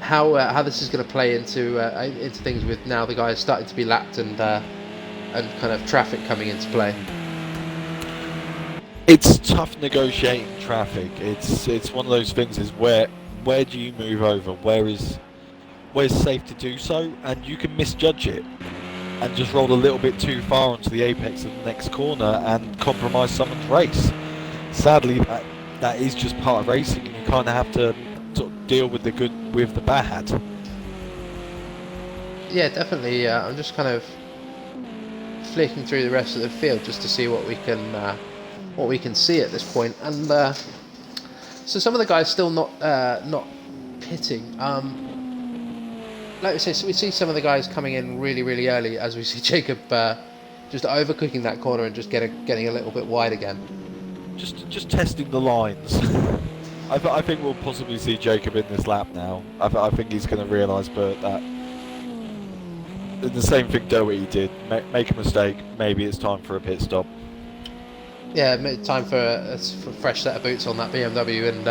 how this is going to play into things with now the guys starting to be lapped and kind of traffic coming into play. It's tough negotiating traffic. It's one of those things, is where do you move over? Where's safe to do so? And you can misjudge it and just roll a little bit too far onto the apex of the next corner and compromise someone's race. Sadly, that is just part of racing, and you kind of have to sort of deal with the good with the bad. Yeah, definitely. I'm just kind of flicking through the rest of the field just to see what we can see at this point. And so some of the guys still not pitting. Like we say, so we see some of the guys coming in really, really early, as we see Jacob just overcooking that corner and just getting a little bit wide again. Just testing the lines. I think we'll possibly see Jacob in this lap now. I think he's going to realise that the same thing Doherty did. Make a mistake, maybe it's time for a pit stop. Yeah, time for a fresh set of boots on that BMW, and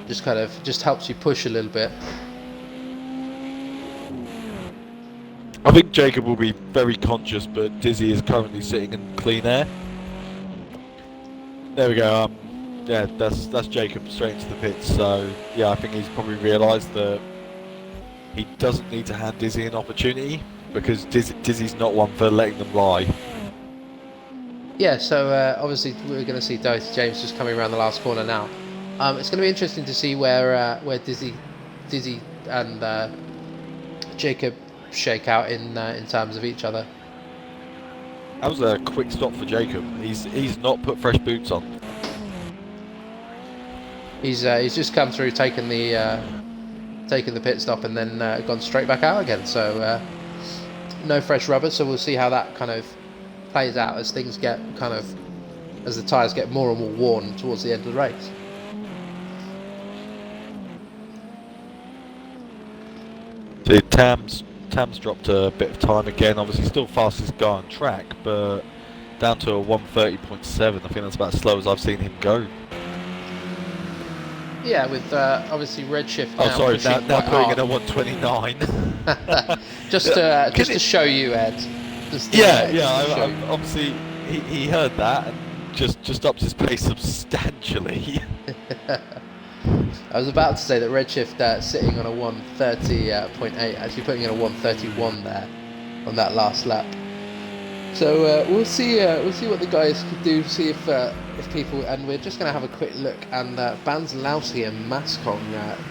just helps you push a little bit. I think Jacob will be very conscious, but Dizzy is currently sitting in clean air. There we go. Yeah, that's Jacob straight into the pits. So yeah, I think he's probably realised that he doesn't need to hand Dizzy an opportunity, because Dizzy's not one for letting them lie. Yeah, so obviously we're going to see Doherty James just coming around the last corner now. It's going to be interesting to see where Dizzy and Jacob shake out in terms of each other. That was a quick stop for Jacob. He's not put fresh boots on. He's just come through, taken the pit stop, and then gone straight back out again. So no fresh rubber. So we'll see how that kind of plays out as things get as the tyres get more and more worn towards the end of the race. So Tam's dropped a bit of time again. Obviously still fastest guy on track, but down to a 1:30.7. I think that's about as slow as I've seen him go. Yeah, with obviously Redshift now. Oh, sorry, now putting hard. in a 1:29. just to show you, Ed. Obviously he heard that and just upped his pace substantially. I was about to say that Redshift sitting on a 1:30.8, actually putting in a 1:31 there on that last lap. So we'll see what the guys can do. See if people, and we're just going to have a quick look. And Banzalowski and Mascong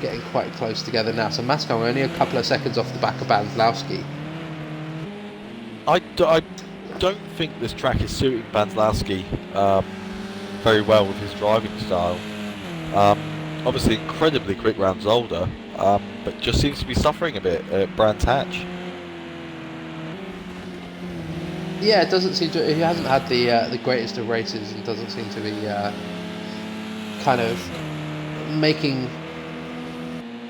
getting quite close together now. So Mascong only a couple of seconds off the back of Banzalowski. I don't think this track is suiting Banzalowski very well with his driving style. Obviously incredibly quick rounds older, but just seems to be suffering a bit at Brands Hatch. Yeah, it doesn't seem to. He hasn't had the greatest of races, and doesn't seem to be kind of making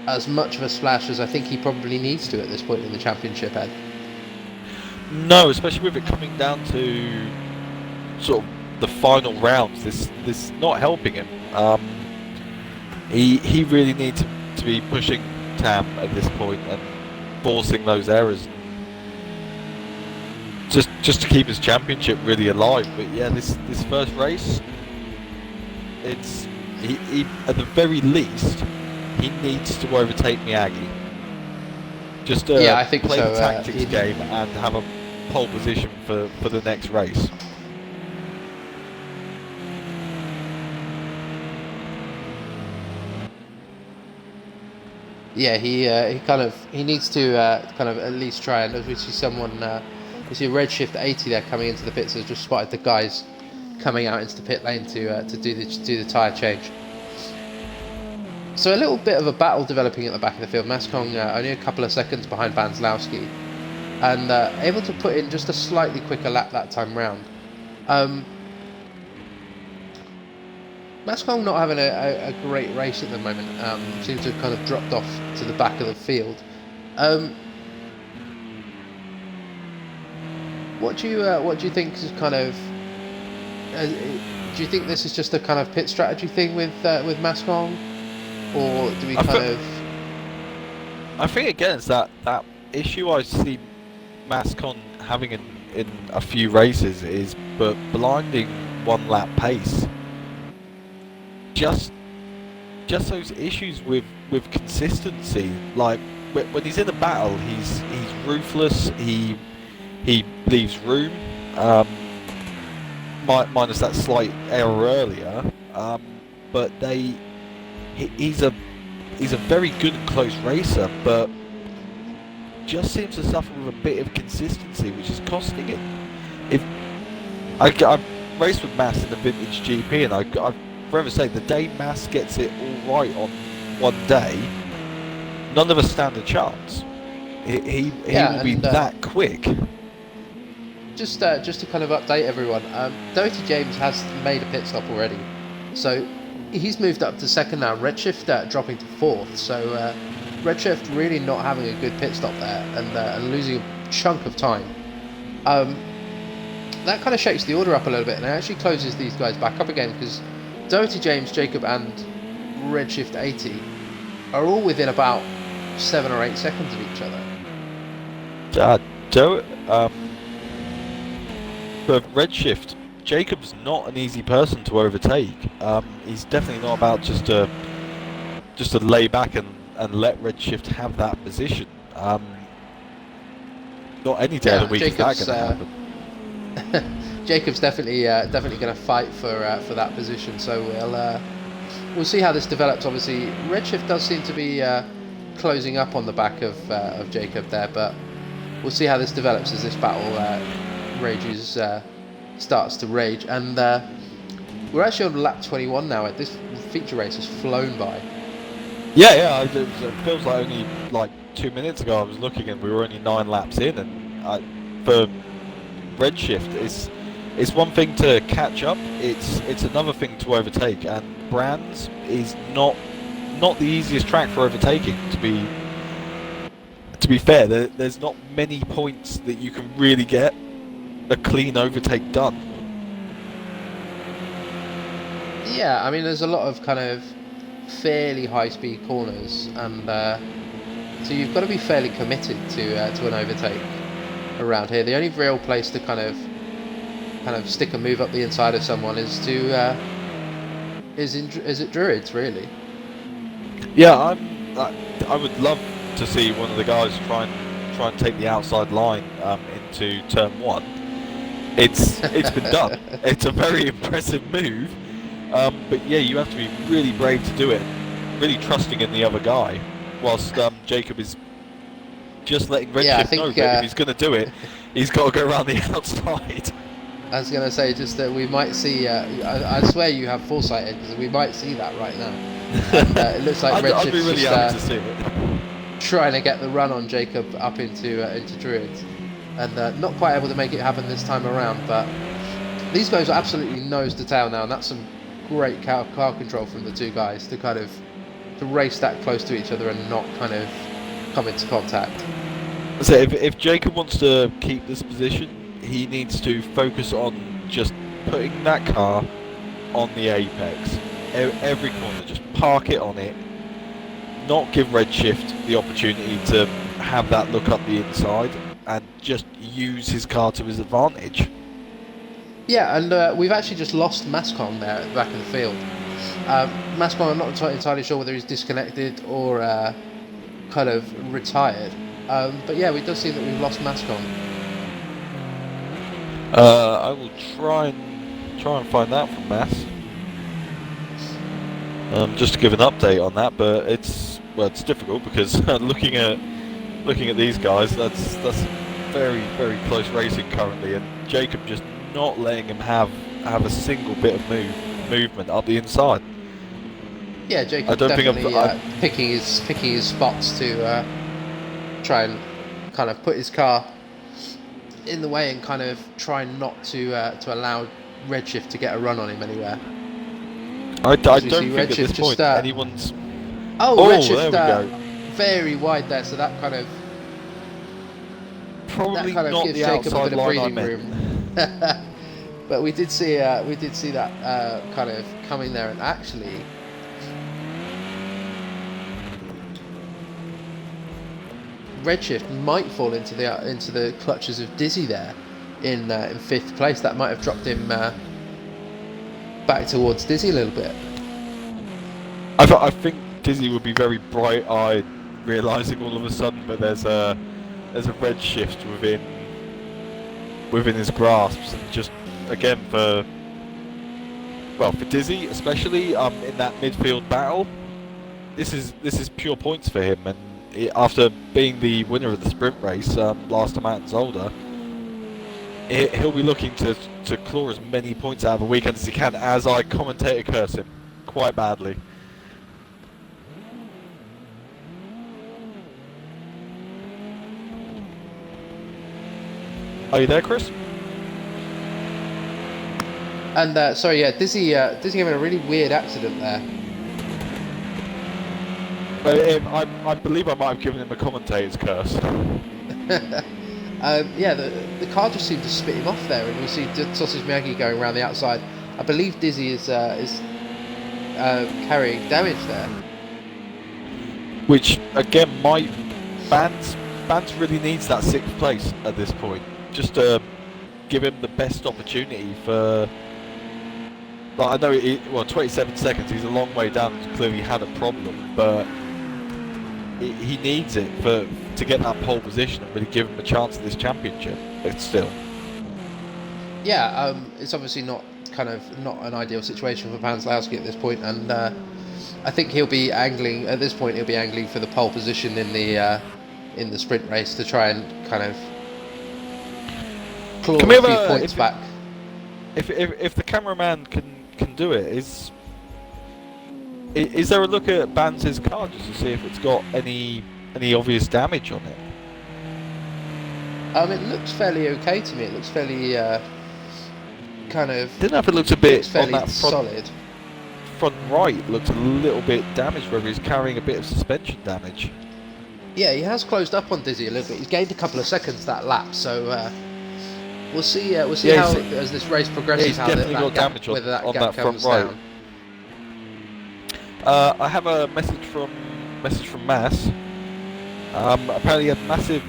as much of a splash as I think he probably needs to at this point in the championship, Ed. No, especially with it coming down to sort of the final rounds. This not helping him. He really needs to be pushing Tam at this point and forcing those errors, just to keep his championship really alive. But yeah, this first race, he at the very least he needs to overtake Miyagi. Just I think play so. the tactics game and have a pole position for the next race. Yeah, he needs to kind of at least try, and as we see someone You see a Redshift 80 there coming into the pits. Has just spotted the guys coming out into the pit lane to do the tyre change. So a little bit of a battle developing at the back of the field. Mascong only a couple of seconds behind Banslowski, and able to put in just a slightly quicker lap that time round. Mascong not having a great race at the moment. Seems to have kind of dropped off to the back of the field. What do you think is kind of? Do you think this is just a kind of pit strategy thing with Mascong, or do we I think again it's that issue I see Mascon having in a few races is but blinding one lap pace. Just those issues with consistency. Like when he's in a battle, he's ruthless. He leaves room. Minus that slight error earlier, but he's a very good and close racer, but just seems to suffer with a bit of consistency, which is costing him. If I've raced with Mass in the vintage GP, and I've forever say the day Mass gets it all right on one day, none of us stand a chance. He will be that quick. Just to kind of update everyone, Doty James has made a pit stop already, so he's moved up to second now. Redshift dropping to fourth, so Redshift really not having a good pit stop there and losing a chunk of time. That kind of shakes the order up a little bit, and it actually closes these guys back up again, because Doty James, Jacob, and Redshift 80 are all within about 7 or 8 seconds of each other. For Redshift, Jacob's not an easy person to overtake. He's definitely not about just to lay back and let Redshift have that position. Not any day of the week is that going to happen. Jacob's definitely going to fight for that position. So we'll see how this develops. Obviously, Redshift does seem to be closing up on the back of Jacob there, but we'll see how this develops as this battle starts to rage. And we're actually on lap 21 now. This feature race has flown by. Yeah. It feels like only like 2 minutes ago I was looking and we were only 9 laps in. And for Redshift, it's one thing to catch up. It's another thing to overtake. And Brands is not the easiest track for overtaking. To be fair, there's not many points that you can really get a clean overtake done. Yeah, I mean, there's a lot of kind of fairly high-speed corners, and so you've got to be fairly committed to an overtake around here. The only real place to kind of stick a move up the inside of someone is at Druids, really. Yeah, I would love to see one of the guys try and take the outside line into turn 1. It's been done. It's a very impressive move, but yeah, you have to be really brave to do it, really trusting in the other guy, whilst Jacob is just letting Redshift know that if he's going to do it, he's got to go around the outside. I was going to say just that we might see, I swear you have foresight, because we might see that right now. And it looks like I'd be really happy to just see it. Trying to get the run on Jacob up into Druids, and not quite able to make it happen this time around. But these guys are absolutely nose to tail now, and that's some great car control from the two guys to race that close to each other and not kind of come into contact. So if Jacob wants to keep this position, he needs to focus on just putting that car on the apex. Every corner, just park it on it. Not give Redshift the opportunity to have that look up the inside, and just use his car to his advantage. Yeah, and we've actually just lost Mascon there at the back of the field. Mascon, I'm not entirely sure whether he's disconnected or kind of retired. But yeah, we does seem that we've lost Mascon. I will try and find that from Mass. Just to give an update on that, but it's difficult because looking at these guys, that's very, very close racing currently, and Jacob just not letting him have a single bit of movement up the inside. Yeah, I Jacob don't think definitely picking his spots to try and kind of put his car in the way and kind of try not to allow Redshift to get a run on him anywhere. I don't see think at Redshift this point just, anyone's. Redshift, there we go. very wide there, so that kind of Probably gives not the Jacob a outside bit of line I breathing meant. room. But we did see that kind of coming there, and actually Redshift might fall into the clutches of Dizzy there in 5th place. That might have dropped him back towards Dizzy a little bit. I think Dizzy would be very bright-eyed, realising all of a sudden that there's a Redshift within his grasps, and just again for Dizzy especially in that midfield battle, this is pure points for him, and after being the winner of the sprint race last time out in Zolder, he'll be looking to claw as many points out of the weekend as he can, as I commentator curse him quite badly. Are you there, Chris? And sorry, yeah, Dizzy having a really weird accident there. I believe I might have given him a commentator's curse. Yeah, the car just seemed to spit him off there, and we see Sausage Miyagi going around the outside. I believe Dizzy is carrying damage there. Which again, Bands really needs that 6th place at this point, just to give him the best opportunity for. I know 27 seconds. He's a long way down. He's clearly had a problem, but he needs it to get that pole position and really give him a chance at this championship. It's still. Yeah, it's obviously not an ideal situation for Panslowski at this point, and I think he'll be angling at this point. He'll be angling for the pole position in the sprint race to try and kind of claw a few points back. If the cameraman can do it, is there a look at Bands' car just to see if it's got any obvious damage on it? It looks fairly okay to me. It looks fairly kind of. Didn't know if it looks a bit fairly on that solid. Front right looks a little bit damaged, whether he's carrying a bit of suspension damage. Yeah, he has closed up on Dizzy a little bit. He's gained a couple of seconds that lap, so we'll see how as this race progresses, how whether that gap comes down. I have a message from Mass. Apparently he had massive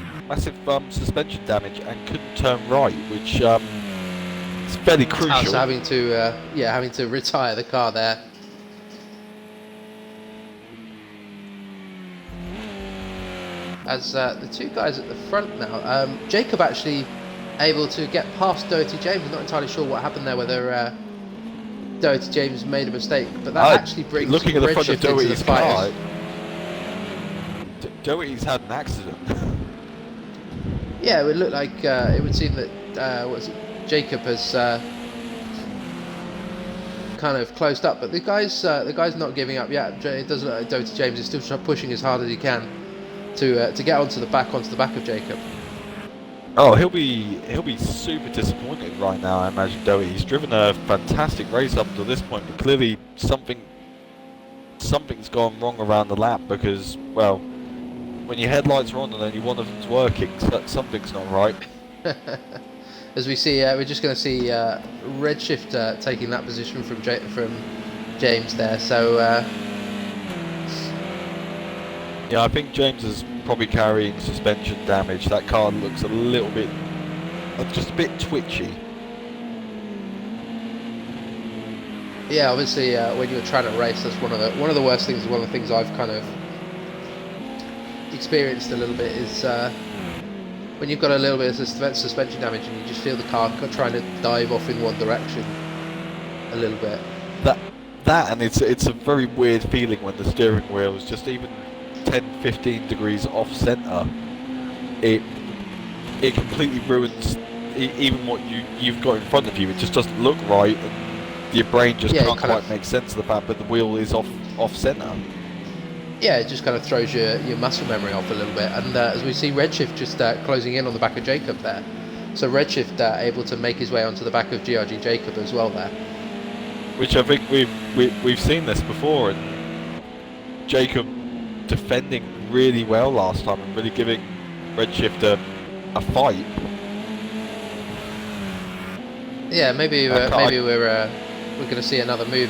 suspension damage and couldn't turn right, which is fairly crucial. So having to retire the car there. As the two guys at the front now, Jacob actually able to get past Dirty James. I'm not entirely sure what happened there, whether Dirty James made a mistake, but that actually brings looking at the front of Doherty's car. Doherty's had an accident. Yeah, it would look like it would seem that Jacob has kind of closed up, but the guy's not giving up yet. It does look like Dirty James is still pushing as hard as he can to get onto the back of Jacob. Oh, he'll be super disappointed right now, I imagine. Doherty. He's driven a fantastic race up to this point, but clearly something's gone wrong around the lap, because, well, when your headlights are on and only one of them's working, something's not right. As we see, we're just going to see Redshift taking that position from James there. So yeah, I think James is probably carrying suspension damage. That car looks just a bit twitchy. Yeah, obviously, when you're trying to race, that's one of the worst things. One of the things I've kind of experienced a little bit is when you've got a little bit of suspension damage and you just feel the car trying to dive off in one direction a little bit. That and it's a very weird feeling when the steering wheel is just even 10-15 degrees off centre. it completely ruins even what you've got in front of you. It just doesn't look right, and your brain just Yeah, it can't kind quite of make sense of the fact that the wheel is off center. yeah, it just kind of throws your muscle memory off a little bit. And as we see Redshift just closing in on the back of Jacob there, so Redshift able to make his way onto the back of GRG Jacob as well there. Which I think we've seen this before, and Jacob defending really well last time and really giving Redshift a fight. Yeah, maybe we're going to see another move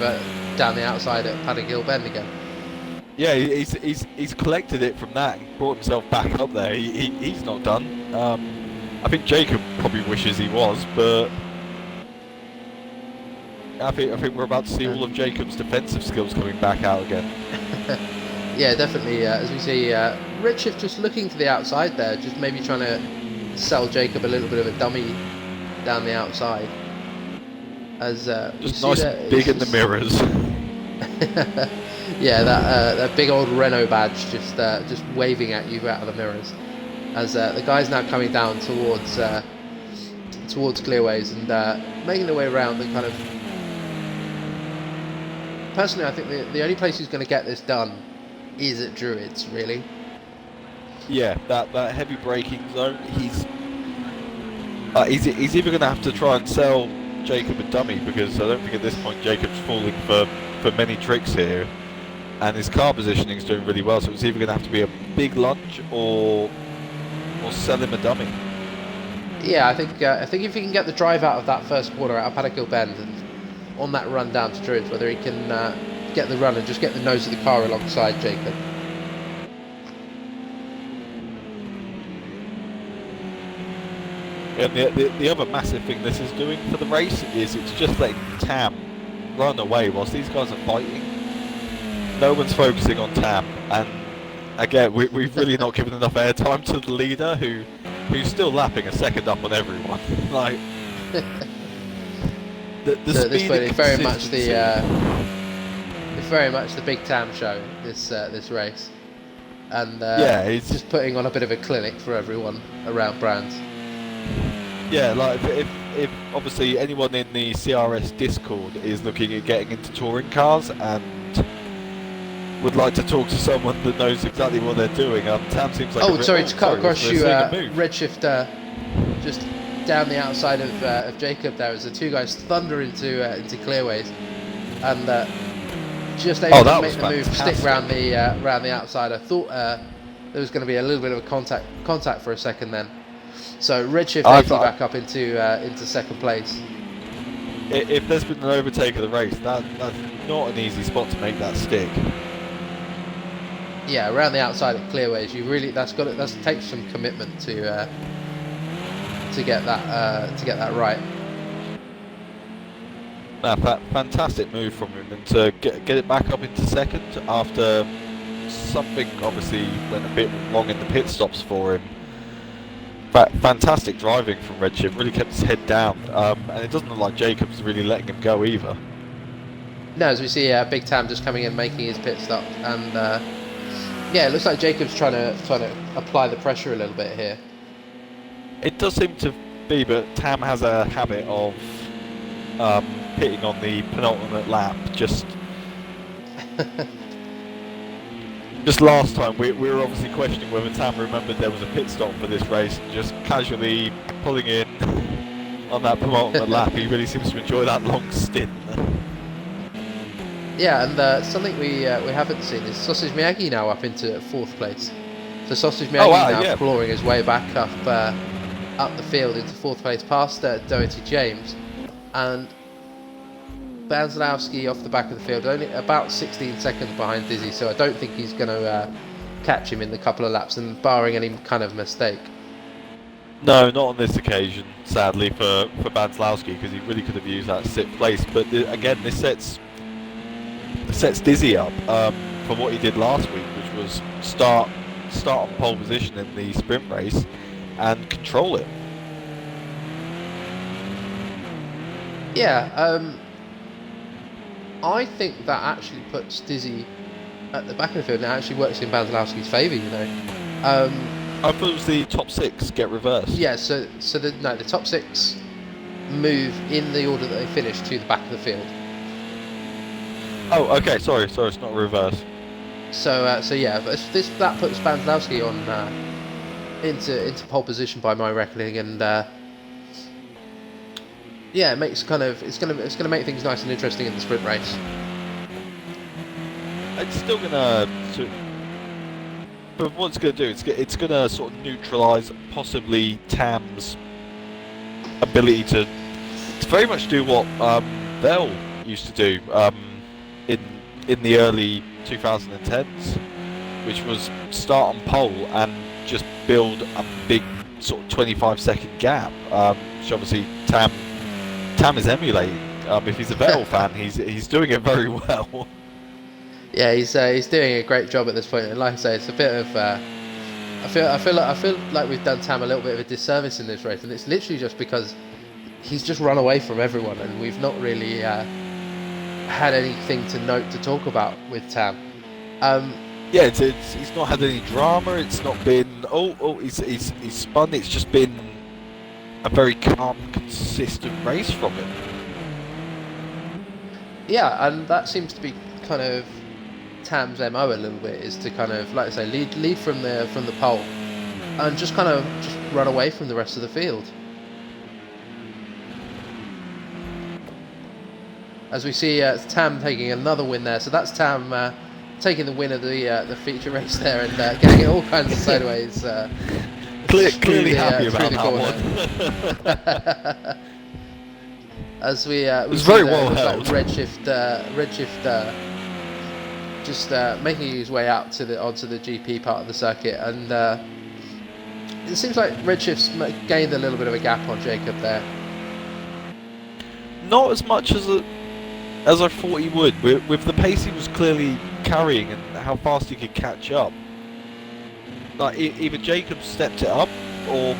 down the outside at Paddock Hill Bend again. Yeah, he's collected it from that and brought himself back up there. He's not done. I think Jacob probably wishes he was, but I think we're about to see all of Jacob's defensive skills coming back out again. Yeah, definitely. As we see, Redshift just looking to the outside there, just maybe trying to sell Jacob a little bit of a dummy down the outside. As just nice and big in the mirrors. Yeah, that big old Renault badge just waving at you out of the mirrors. As the guy's now coming down towards Clearways and making their way around the kind of. Personally, I think the only place he's going to get this done is at Druids, really. Yeah, that heavy braking zone. He's either going to have to try and sell Jacob a dummy, because I don't think at this point Jacob's falling for many tricks here, and his car positioning is doing really well. So it's either going to have to be a big lunge or sell him a dummy. Yeah, I think if he can get the drive out of that first corner out of Paddock Hill Bend and on that run down to Druids, whether he can get the run and just get the nose of the car alongside Jacob. And the other massive thing this is doing for the race is it's just letting Tam run away whilst these guys are fighting. No one's focusing on Tam, and again we've really not given enough airtime to the leader who's still lapping a second up on everyone. Like the speed it's very much the big Tam show, this race, and yeah, it's just putting on a bit of a clinic for everyone around Brands. Yeah, like if obviously anyone in the CRS Discord is looking at getting into touring cars and would like to talk to someone that knows exactly what they're doing, Tam seems like sorry to cut across you, Redshift just down the outside of Jacob there as the two guys thunder into Clearways and just able to make the move, stick round the outside. I thought there was going to be a little bit of a contact for a second then. So Redshift 80 back up into second place. If there's been an overtake of the race, that's not an easy spot to make that stick. Yeah, around the outside of Clearways, that takes some commitment to get that right. Fantastic move from him, and to get it back up into second after something obviously went a bit wrong in the pit stops for him. Fantastic driving from Redshift, really kept his head down, and it doesn't look like Jacob's really letting him go either. No, as we see Big Tam just coming in, making his pit stop, and yeah, it looks like Jacob's trying to apply the pressure a little bit here. It does seem to be, but Tam has a habit of pitting on the penultimate lap. Just last time, we were obviously questioning whether Tam remembered there was a pit stop for this race, and just casually pulling in on that penultimate lap. He really seems to enjoy that long stint. Yeah, and something we haven't seen is Sausage Miyagi now up into fourth place. So Sausage Miyagi clawing his way back up the field into fourth place past Doherty James, and Banzlowski off the back of the field, only about 16 seconds behind Dizzy, so I don't think he's going to catch him in the couple of laps, and barring any kind of mistake. No, not on this occasion, sadly, for Banzlowski, because he really could have used that 6th place. But again, this sets Dizzy up from what he did last week, which was start on pole position in the sprint race and control it. Yeah, I think that actually puts Dizzy at the back of the field, and it actually works in Banzlowski's favour, you know. I thought it was the top 6 get reversed. Yeah, so the top 6 move in the order that they finish to the back of the field. Oh, okay. Sorry, it's not reverse. So yeah, that puts Banslowski on into pole position by my reckoning, and yeah, it makes it's gonna make things nice and interesting in the sprint race. It's still gonna. But what it's gonna do, it's gonna sort of neutralise possibly Tam's ability to very much do what Bell used to do in the early 2010s, which was start on pole and just build a big sort of 25-second gap, which obviously Tam is emulating. If he's a Vettel fan, he's doing it very well. Yeah, he's doing a great job at this point, and like I say, it's a bit of I feel like we've done Tam a little bit of a disservice in this race, and it's literally just because he's just run away from everyone, and we've not really had anything to note to talk about with Tam. Yeah, he's not had any drama. It's not been he's spun. It's just been a very calm, consistent race from him. Yeah, and that seems to be kind of Tam's MO a little bit, is to kind of, like I say, lead from the pole and just run away from the rest of the field. As we see Tam taking another win there, so that's Tam taking the win of the feature race there, and getting it all kinds of sideways. Clearly happy about that one. As we was very well held. Like Redshift just making his way out onto the GP part of the circuit, and it seems like Redshift's gained a little bit of a gap on Jacob there. Not as much as I thought he would, with the pace he was clearly carrying and how fast he could catch up. Like either Jacob stepped it up, or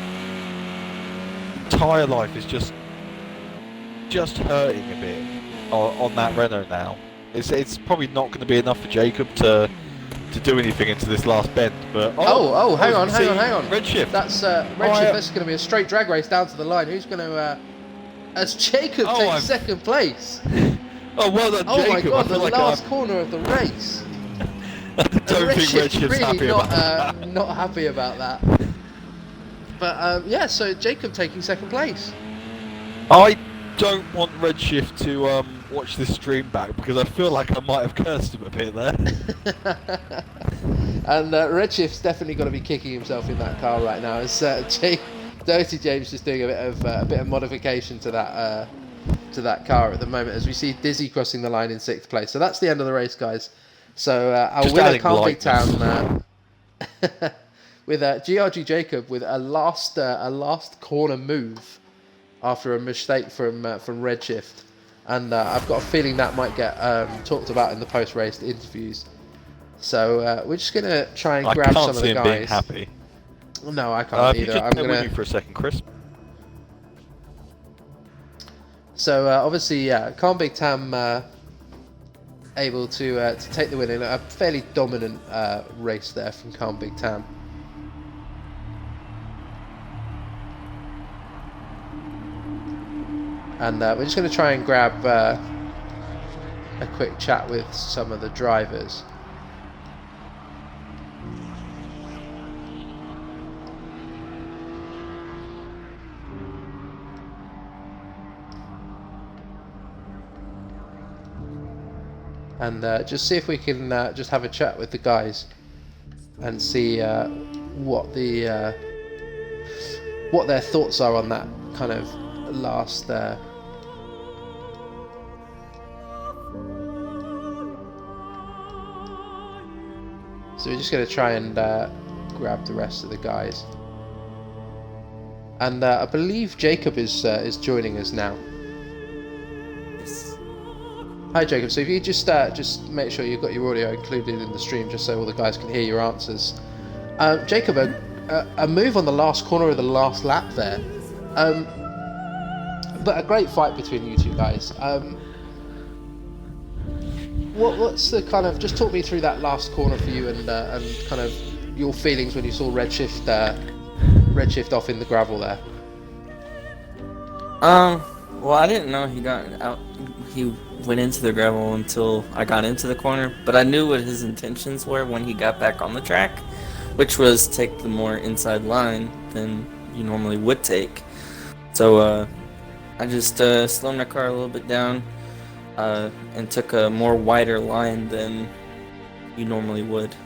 tyre life is just hurting a bit on that Renault now. It's probably not going to be enough for Jacob to do anything into this last bend. But hang on. Redshift. That's Redshift. This is going to be a straight drag race down to the line. Who's going to? As Jacob takes second place. Oh, well done, Jacob. Oh my God, the last corner of the race. I don't think Redshift's really happy about that. Not happy about that. But yeah, so Jacob taking second place. I don't want Redshift to watch this stream back, because I feel like I might have cursed him a bit there. And Redshift's definitely got to be kicking himself in that car right now. As Dirty James just doing a bit of modification to that car at the moment, as we see Dizzy crossing the line in 6th place. So that's the end of the race, guys. So our winner can't be Tam with GRG Jacob with a last corner move after a mistake from Redshift, and I've got a feeling that might get talked about in the post-race interviews. So we're just gonna try and grab some of the guys. I can't see him being happy. No, I can't either. I'm gonna for a second, Chris. So obviously, can't be Tam able to take the win in a fairly dominant race there from Calm Big Tam. And we're just going to try and grab a quick chat with some of the drivers. And just see if we can just have a chat with the guys and see what their thoughts are on that kind of last so we're just going to try and grab the rest of the guys, and I believe Jacob is joining us now. Hi Jacob, so if you just make sure you've got your audio included in the stream, just so all the guys can hear your answers. Jacob, a move on the last corner of the last lap there, but a great fight between you two guys. What's the kind of, just talk me through that last corner for you, and kind of your feelings when you saw Redshift off in the gravel there? Well, I didn't know he got out. He went into the gravel until I got into the corner, but I knew what his intentions were when he got back on the track, which was take the more inside line than you normally would take. So I just slowed my car a little bit down and took a more wider line than you normally would.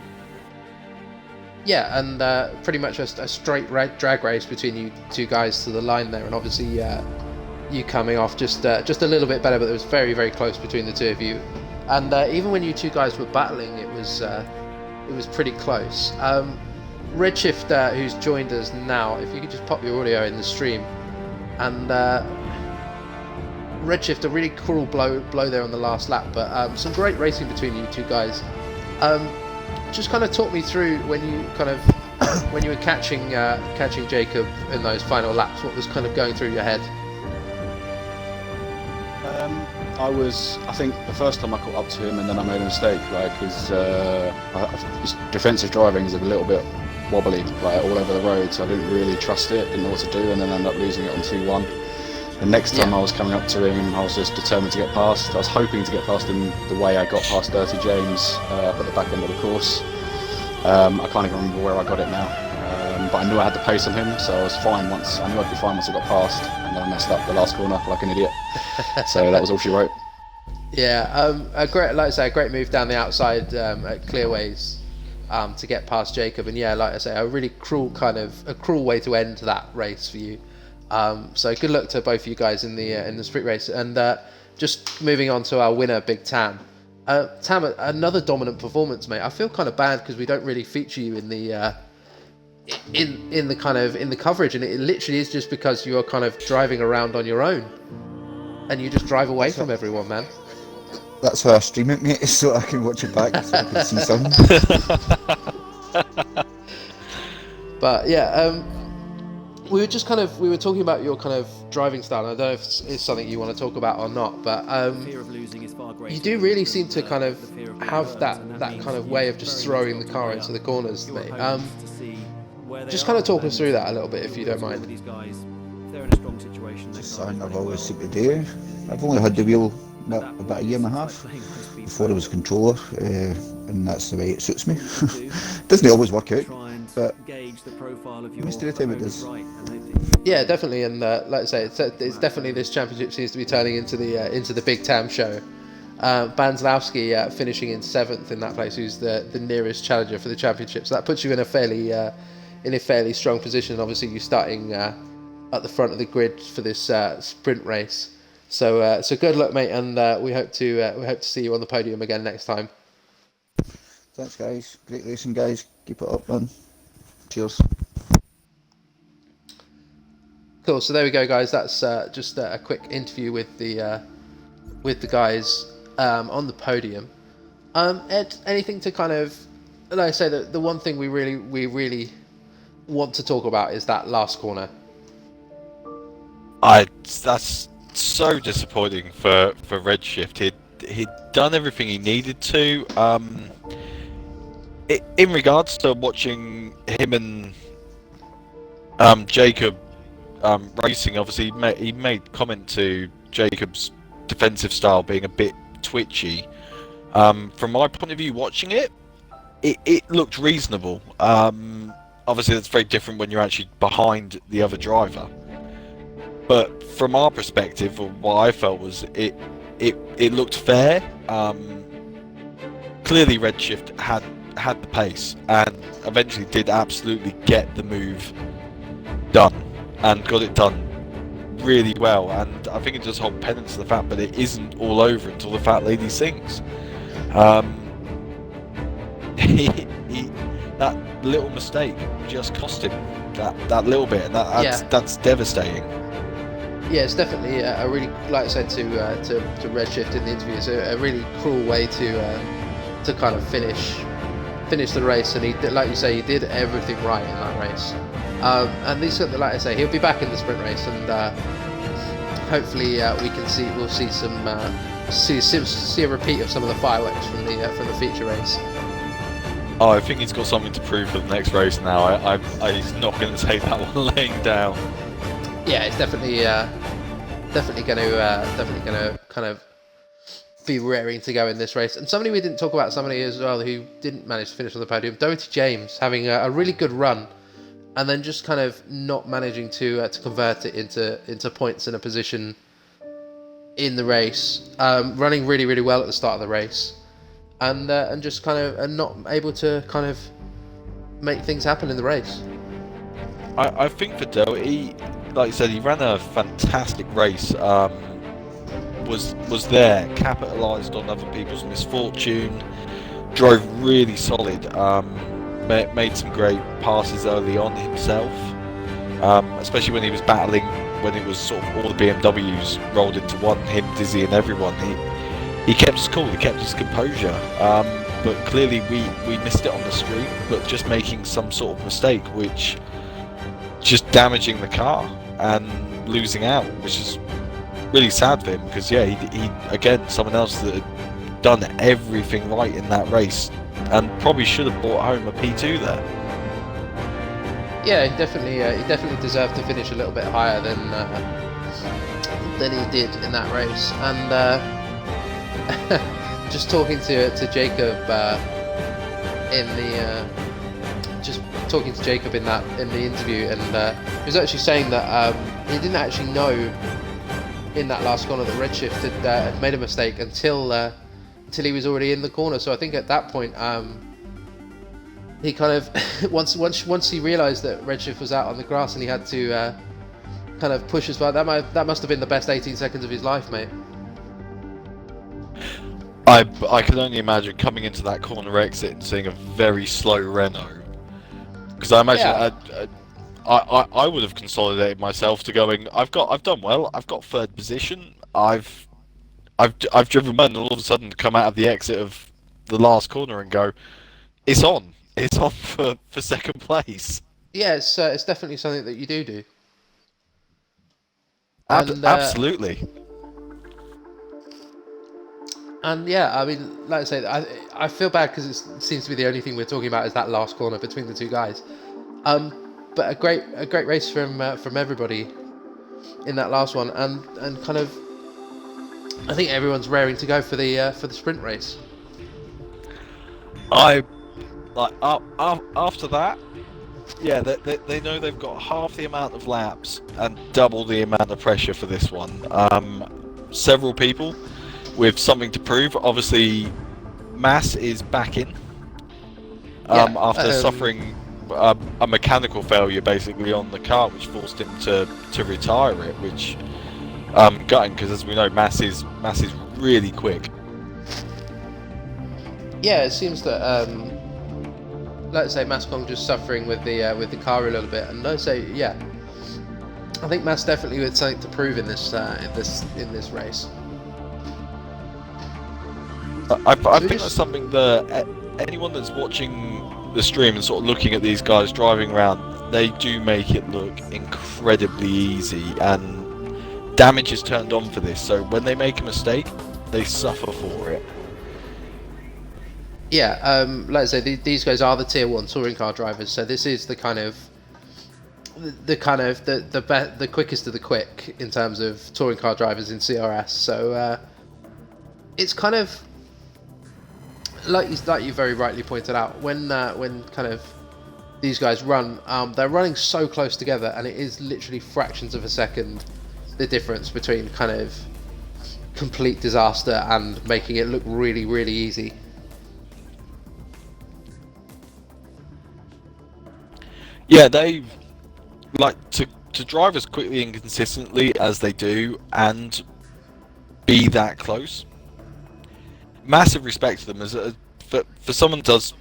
Yeah, and pretty much a straight drag race between you two guys to the line there, and obviously you coming off just a little bit better, but it was very, very close between the two of you. And even when you two guys were battling, it was pretty close. Redshift, who's joined us now, if you could just pop your audio in the stream, and Redshift, a really cool blow there on the last lap, but some great racing between you two guys. Just kind of talk me through when you were catching Jacob in those final laps. What was kind of going through your head? I think the first time I caught up to him, and then I made a mistake, like his defensive driving is a little bit wobbly, like all over the road. So I didn't really trust it, didn't know what to do, and then ended up losing it on 2-1. The next time I was coming up to him, I was just determined to get past. I was hoping to get past him the way I got past Dirty James up at the back end of the course. I can't even remember where I got it now, but I knew I had the pace on him, so I was fine once. I knew I'd be fine once I got past, and then I messed up the last corner like an idiot. So that was all she wrote. Yeah, a great move down the outside at Clearways to get past Jacob, and yeah, like I say, a really cruel way to end that race for you. So good luck to both of you guys in the sprint race, and just moving on to our winner, Big Tam. Tam, another dominant performance, mate. I feel kind of bad because we don't really feature you in the in the coverage, and it literally is just because you are kind of driving around on your own, and you just drive away from everyone, man. That's why I stream it, mate, so I can watch it back, so I can see something. But yeah, we were talking about your kind of driving style, and I don't know if it's something you want to talk about or not, but you do really seem to kind of have that kind of way of just throwing the car into the corners, mate. Just kind of talk us through that a little bit, if you don't mind. It's something I've always seemed to do. I've only had the wheel about a year and a half before I was a controller, and that's the way it suits me. Doesn't always work out, but most of the time it does. Yeah, definitely, and like I say, it's definitely, this championship seems to be turning into the Big Tam show. Banzlowski finishing in 7th in that place, who's the nearest challenger for the championship. So that puts you in a fairly strong position. Obviously, you're starting at the front of the grid for this sprint race. So good luck, mate, and we hope to see you on the podium again next time. Thanks, guys. Great racing, guys. Keep it up, man. Cheers. Cool. So there we go, guys. That's just a quick interview with the guys on the podium. Ed, anything to kind of, like I say, the one thing we really want to talk about is that last corner. That's so disappointing for Redshift. He'd done everything he needed to. In regards to watching him and Jacob racing, obviously he made comment to Jacob's defensive style being a bit twitchy. From my point of view, watching it looked reasonable. Obviously that's very different when you're actually behind the other driver. But from our perspective, or what I felt was it looked fair. Clearly Redshift had the pace and eventually did absolutely get the move done and got it done really well, and I think it just holds penance to the fact that it isn't all over until the fat lady sings. That little mistake just cost him that little bit, and that's devastating. Yeah, it's definitely a really, like I said to Redshift in the interview, it's a really cruel way to kind of finish the race, and he did, like you say, he did everything right in that race. And these, like I say, he'll be back in the sprint race, and hopefully we'll see a repeat of some of the fireworks from the feature race. Oh, I think he's got something to prove for the next race now. He's not going to take that one laying down. Yeah, it's definitely going to kind of be raring to go in this race. And somebody we didn't talk about, somebody as well who didn't manage to finish on the podium, Doherty James, having a really good run, and then just kind of not managing to convert it into points in a position in the race. Running really, really well at the start of the race, and just kind of not able to kind of make things happen in the race. I think for Doherty, like you said, he ran a fantastic race. Was there, capitalised on other people's misfortune, drove really solid, made some great passes early on himself, especially when he was battling, when it was sort of all the BMWs rolled into one, him, Dizzy and everyone. He kept his cool, he kept his composure, but clearly we missed it on the street, but just making some sort of mistake, which just damaging the car and losing out, which is really sad for him, because yeah, he again, someone else that had done everything right in that race and probably should have brought home a P2 there. Yeah, he definitely deserved to finish a little bit higher than he did in that race. And just talking to Jacob in the interview, and he was actually saying that he didn't actually know in that last corner that Redshift had made a mistake until he was already in the corner. So I think at that point, he kind of once he realised that Redshift was out on the grass and he had to kind of push as well. That must have been the best 18 seconds of his life, mate. I can only imagine coming into that corner exit and seeing a very slow Renault, because I imagine I would have consolidated myself to going, I've done well, I've got third position, I've driven well, and all of a sudden come out of the exit of the last corner and go, it's on for second place. Yeah, it's definitely something that you do. And, absolutely. And yeah, I mean, like I say, I feel bad because it seems to be the only thing we're talking about is that last corner between the two guys. But a great race from everybody in that last one, and kind of, I think everyone's raring to go for the sprint race. After that, yeah, they know they've got half the amount of laps and double the amount of pressure for this one. Several people with something to prove. Obviously, Mass is back in after suffering a mechanical failure basically on the car, which forced him to retire it, which gutting, because as we know, Mass is really quick. Yeah, it seems that like I say, Mascon just suffering with the car a little bit, and I say, yeah, I think Mass definitely had something to prove in this race. I think that's something that anyone that's watching the stream and sort of looking at these guys driving around, they do make it look incredibly easy, and damage is turned on for this. So when they make a mistake, they suffer for it. Yeah, like I say, these guys are the tier 1 touring car drivers, so this is the quickest of the quick in terms of touring car drivers in CRS. So it's kind of like you very rightly pointed out, when kind of these guys run, they're running so close together, and it is literally fractions of a second the difference between kind of complete disaster and making it look really, really easy. Yeah, they like to drive as quickly and consistently as they do and be that close. Massive respect to them as for someone who does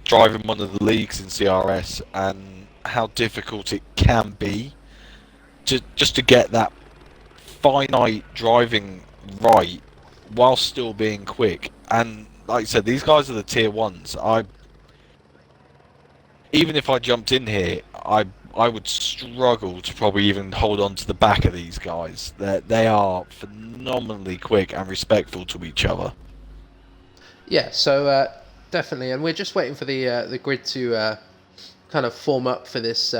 drive in one of the leagues in CRS, and how difficult it can be just to get that finite driving right while still being quick. And like I said, these guys are the tier 1s. Even if I jumped in here, I would struggle to probably even hold on to the back of these guys. They are phenomenally quick and respectful to each other. Yeah, so definitely, and we're just waiting for the grid to kind of form up for this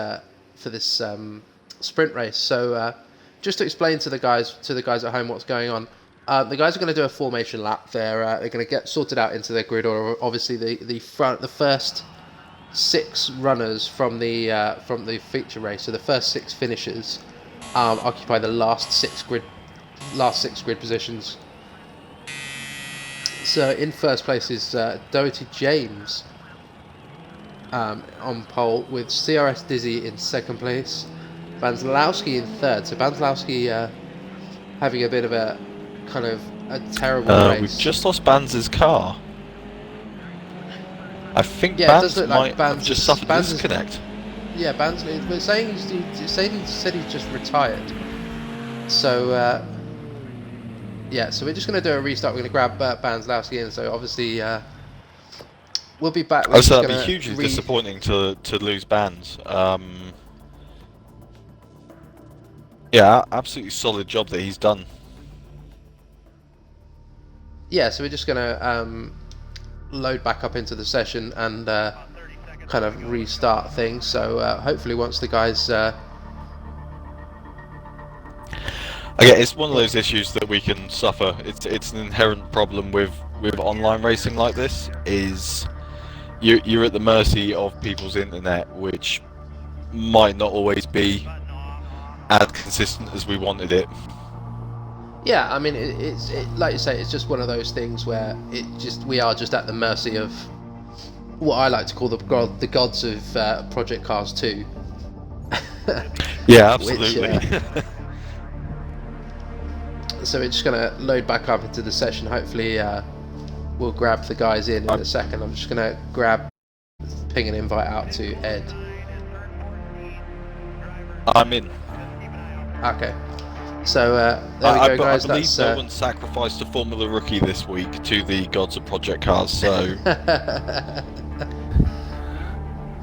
sprint race. So just to explain to the guys at home what's going on, the guys are going to do a formation lap. They're going to get sorted out into their grid order. Obviously, the first 6 runners from the feature race, so the first 6 finishers, occupy the last six grid positions. So in first place is Doherty James on pole, with CRS Dizzy in second place, Banzlowski in third. So Banzlowski having a bit of a kind of a terrible race. We've just lost Banz's car. I think Yeah, it Banz does look might like have just suffered a Banz disconnect. Yeah, Banz. We're saying he said he's just retired. So yeah, so we're just going to do a restart. We're going to grab Banzlowski in. So obviously we'll be back. Oh, so that'd be hugely disappointing to lose Banz. Yeah, absolutely solid job that he's done. Yeah, so we're just going to load back up into the session and kind of restart things. So hopefully once the guys... Again, it's one of those issues that we can suffer. It's an inherent problem with online racing like this, is you're at the mercy of people's internet, which might not always be as consistent as we wanted it. Yeah, I mean, it's like you say, it's just one of those things where we are just at the mercy of what I like to call the gods of Project Cars 2. Yeah, absolutely. Which, so we're just going to load back up into the session. Hopefully we'll grab the guys in a second. I'm just going to ping an invite out to Ed. I'm in. Okay. So there we go, guys. I believe no one sacrificed a Formula Rookie this week to the gods of Project Cars, so...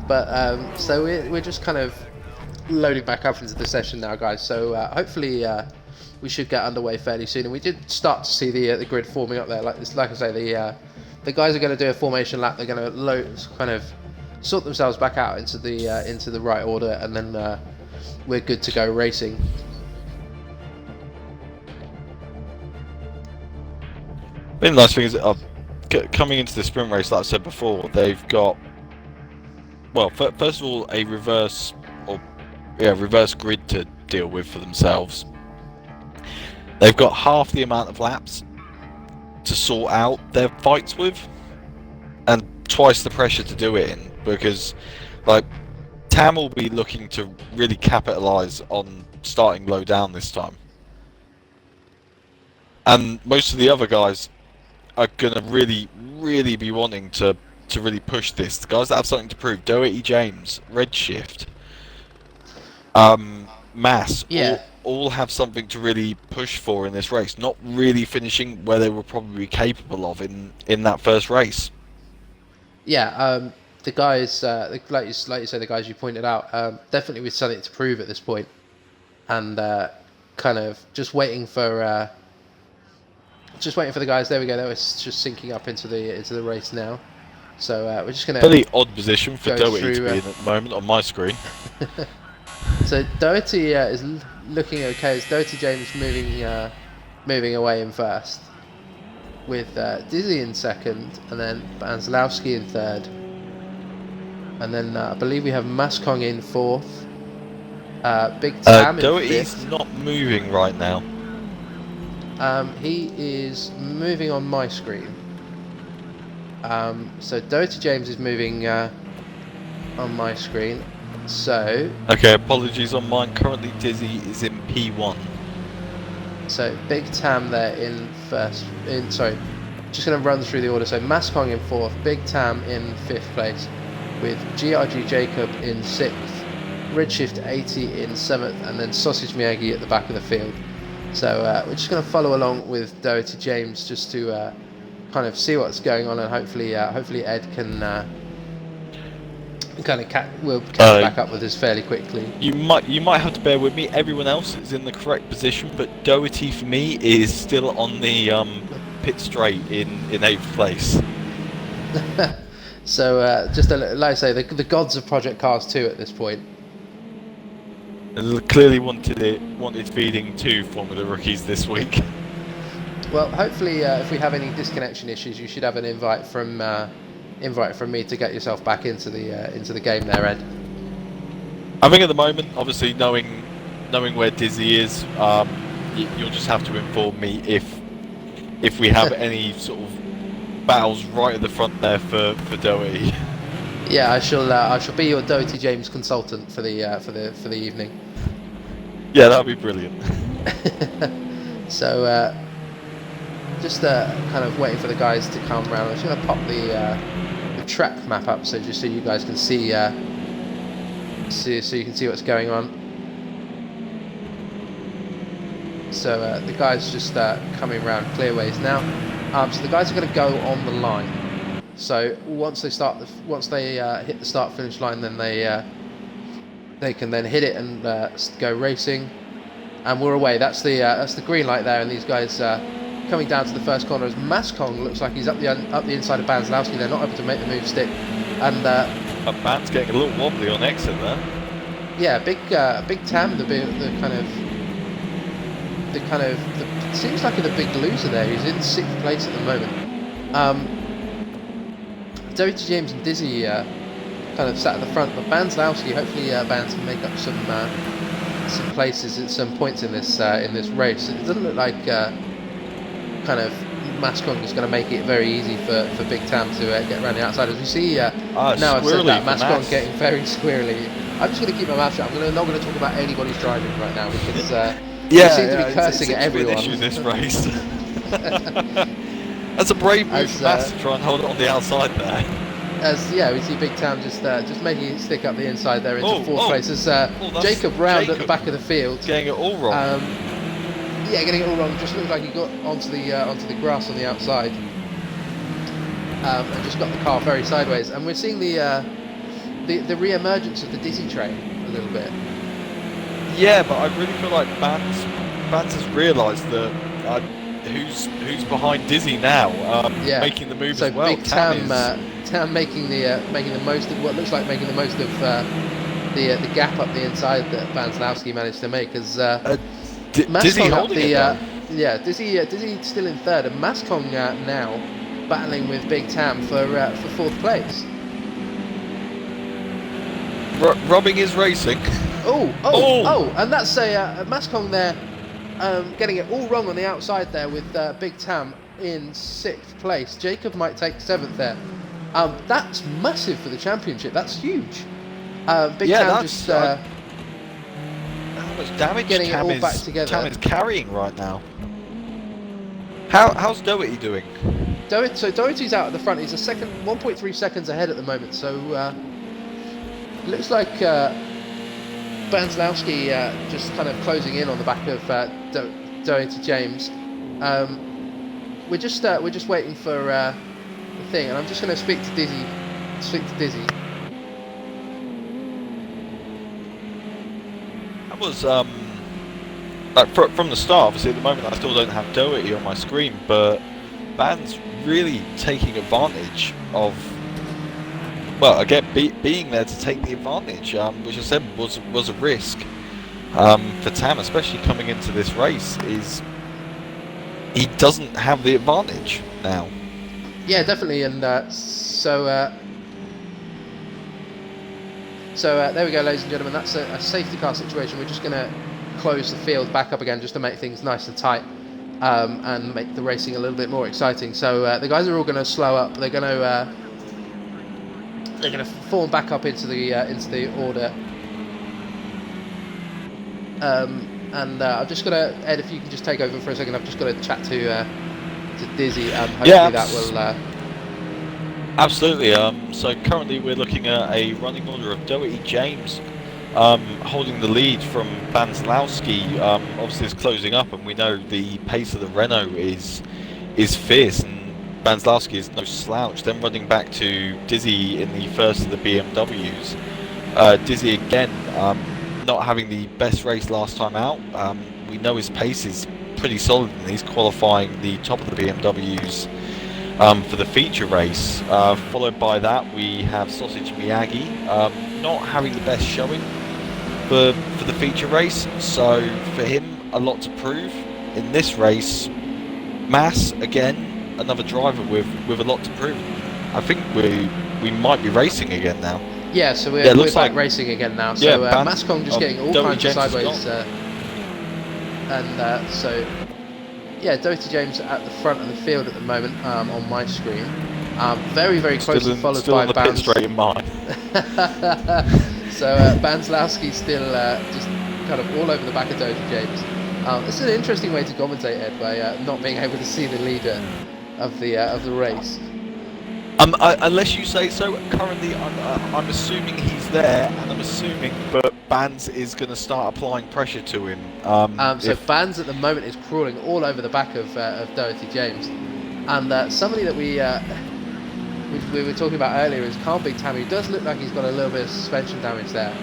But so we're just kind of loading back up into the session now, guys. So hopefully we should get underway fairly soon. And we did start to see the grid forming up there. Like I say, the guys are going to do a formation lap. They're going to kind of sort themselves back out into the right order, and then we're good to go racing. The nice thing is, coming into the sprint race, like I said before, they've got, well, first of all, a reverse grid to deal with for themselves. They've got half the amount of laps to sort out their fights with, and twice the pressure to do it in, because, like, Tam will be looking to really capitalise on starting low down this time. And most of the other guys are going to really be wanting to really push this. The guys that have something to prove, Doherty James, Redshift, Mass, Yeah. all have something to really push for in this race, not really finishing where they were probably capable of in that first race. Yeah, the guys, like you say, the guys you pointed out, definitely with something to prove at this point, and kind of just waiting for the guys. There we go. That was just syncing up into the race now. So we're just gonna. Fairly odd position for Doherty to be in at the moment on my screen. So Doherty is looking okay. It's Doherty James moving away in first, with Dizzy in second, and then Banzlowski in third, and then I believe we have Maskong in fourth. Big Tam in Doherty's fifth. not moving right now. He is moving on my screen. So Doherty James is moving on my screen. So Okay, apologies on mine. Currently, Dizzy is in P1. So Big Tam there in first. Just going to run through the order. So Maskong in fourth, Big Tam in fifth place, with GRG Jacob in sixth, Redshift 80 in seventh, and then Sausage Miyagi at the back of the field. So we're just going to follow along with Doherty James just to kind of see what's going on, and hopefully Ed can will catch back up with us fairly quickly. You might have to bear with me. Everyone else is in the correct position, but Doherty for me is still on the pit straight in 8th place. So just like I say, the gods of Project Cars 2 at this point. Clearly wanted feeding 2 Formula rookies this week. Well, hopefully, if we have any disconnection issues, you should have an invite from me to get yourself back into the game there, Ed. I think at the moment, obviously knowing where Dizzy is, you'll just have to inform me if we have any sort of battles right at the front there for Doherty. Yeah, I shall be your Doherty James consultant for the evening. Yeah, that'd be brilliant. So just kind of waiting for the guys to come around. I'm just going to pop the track map up so you guys can see so you can see what's going on. So the guys just coming around clearways now. So the guys are going to go on the line. So once they hit the start finish line, then they can then hit it and go racing. And we're away. That's the green light there, and these guys coming down to the first corner as Mascong looks like he's up the inside of Banzlowski. They're not able to make the move stick, and Ban's getting a little wobbly on exit there. Yeah, Big Tam, the seems like the big loser there. He's in 6th place at the moment. Doherty James and Dizzy kind of sat at the front, but Banzlowski, hopefully Banz can make up some places at some points in this race. It doesn't look like kind of Mascong is going to make it very easy for Big Tam to get around the outside. As we see now, I've said that Mascong getting very squirrely. I'm just going to keep my mouth shut. I'm not going to talk about anybody's driving right now because they seem to be cursing at everyone. It's an issue this race. That's a brave move from Mass to try and hold it on the outside there. We see Big Tam just making it stick up the inside there into 4th place as Jacob round at the back of the field. Getting it all wrong. Getting it all wrong. Just looked like he got onto the grass on the outside and just got the car very sideways. And we're seeing the re-emergence of the Dizzy train a little bit. Yeah, but I really feel like Banz has realised that who's behind Dizzy now, making the move so as well. Big Tam making the most of what looks like making the most of the gap up the inside that Banzlowski managed to make as Dizzy holding it. Dizzy still in 3rd, and Mascong now battling with Big Tam for 4th place. Rubbing his racing. And that's Mascong there getting it all wrong on the outside there with Big Tam in 6th place. Jacob might take 7th there. That's massive for the championship. That's huge. Big Tam just how much damage getting Tam it all back together. Tam is carrying right now. How's Doherty doing? Doherty's out at the front. He's 1.3 seconds ahead at the moment. So looks like Banzlowski just kind of closing in on the back of Doherty James. We're just waiting for the thing, and I'm just going to speak to Dizzy. That was like from the start. Obviously, at the moment, I still don't have Doherty on my screen, but Ban's really taking advantage of. Well, again, being there to take the advantage, which I said was a risk for Tam, especially coming into this race. Is he doesn't have the advantage now? Yeah, definitely, and so there we go, ladies and gentlemen. That's a safety car situation. We're just going to close the field back up again just to make things nice and tight and make the racing a little bit more exciting. So the guys are all going to slow up. They're going to form back up into the order. And I'm just gonna, Ed, if you can just take over for a second. I've just got to chat to Dizzy. Hopefully that will. Absolutely. So currently we're looking at a running order of Doherty James holding the lead from Banzlowski. Obviously, it's closing up, and we know the pace of the Renault is fierce, and Banzlowski is no slouch. Then running back to Dizzy in the first of the BMWs. Dizzy again, not having the best race last time out. We know his pace is pretty solid, and he's qualifying the top of the BMWs for the feature race. Followed by that, we have Sausage Miyagi, not having the best showing for the feature race. So for him, a lot to prove in this race. Mass again, another driver with a lot to prove. I think we might be racing again now. Yeah, so we're looks back like racing again now. So Mascong just getting all Doherty kinds of James sideways, and so yeah, Doherty James at the front of the field at the moment on my screen. Very closely followed still by on the pit Bans. straight in mine. So Banslowski still just kind of all over the back of Doherty James. This is an interesting way to commentate, Ed, by not being able to see the leader of the race. Unless you say so. Currently, I'm assuming he's there, and I'm assuming that Bans is going to start applying pressure to him. So Bans at the moment is crawling all over the back of Doherty James, and somebody that we were talking about earlier is Carl Big Tam, who does look like he's got a little bit of suspension damage there.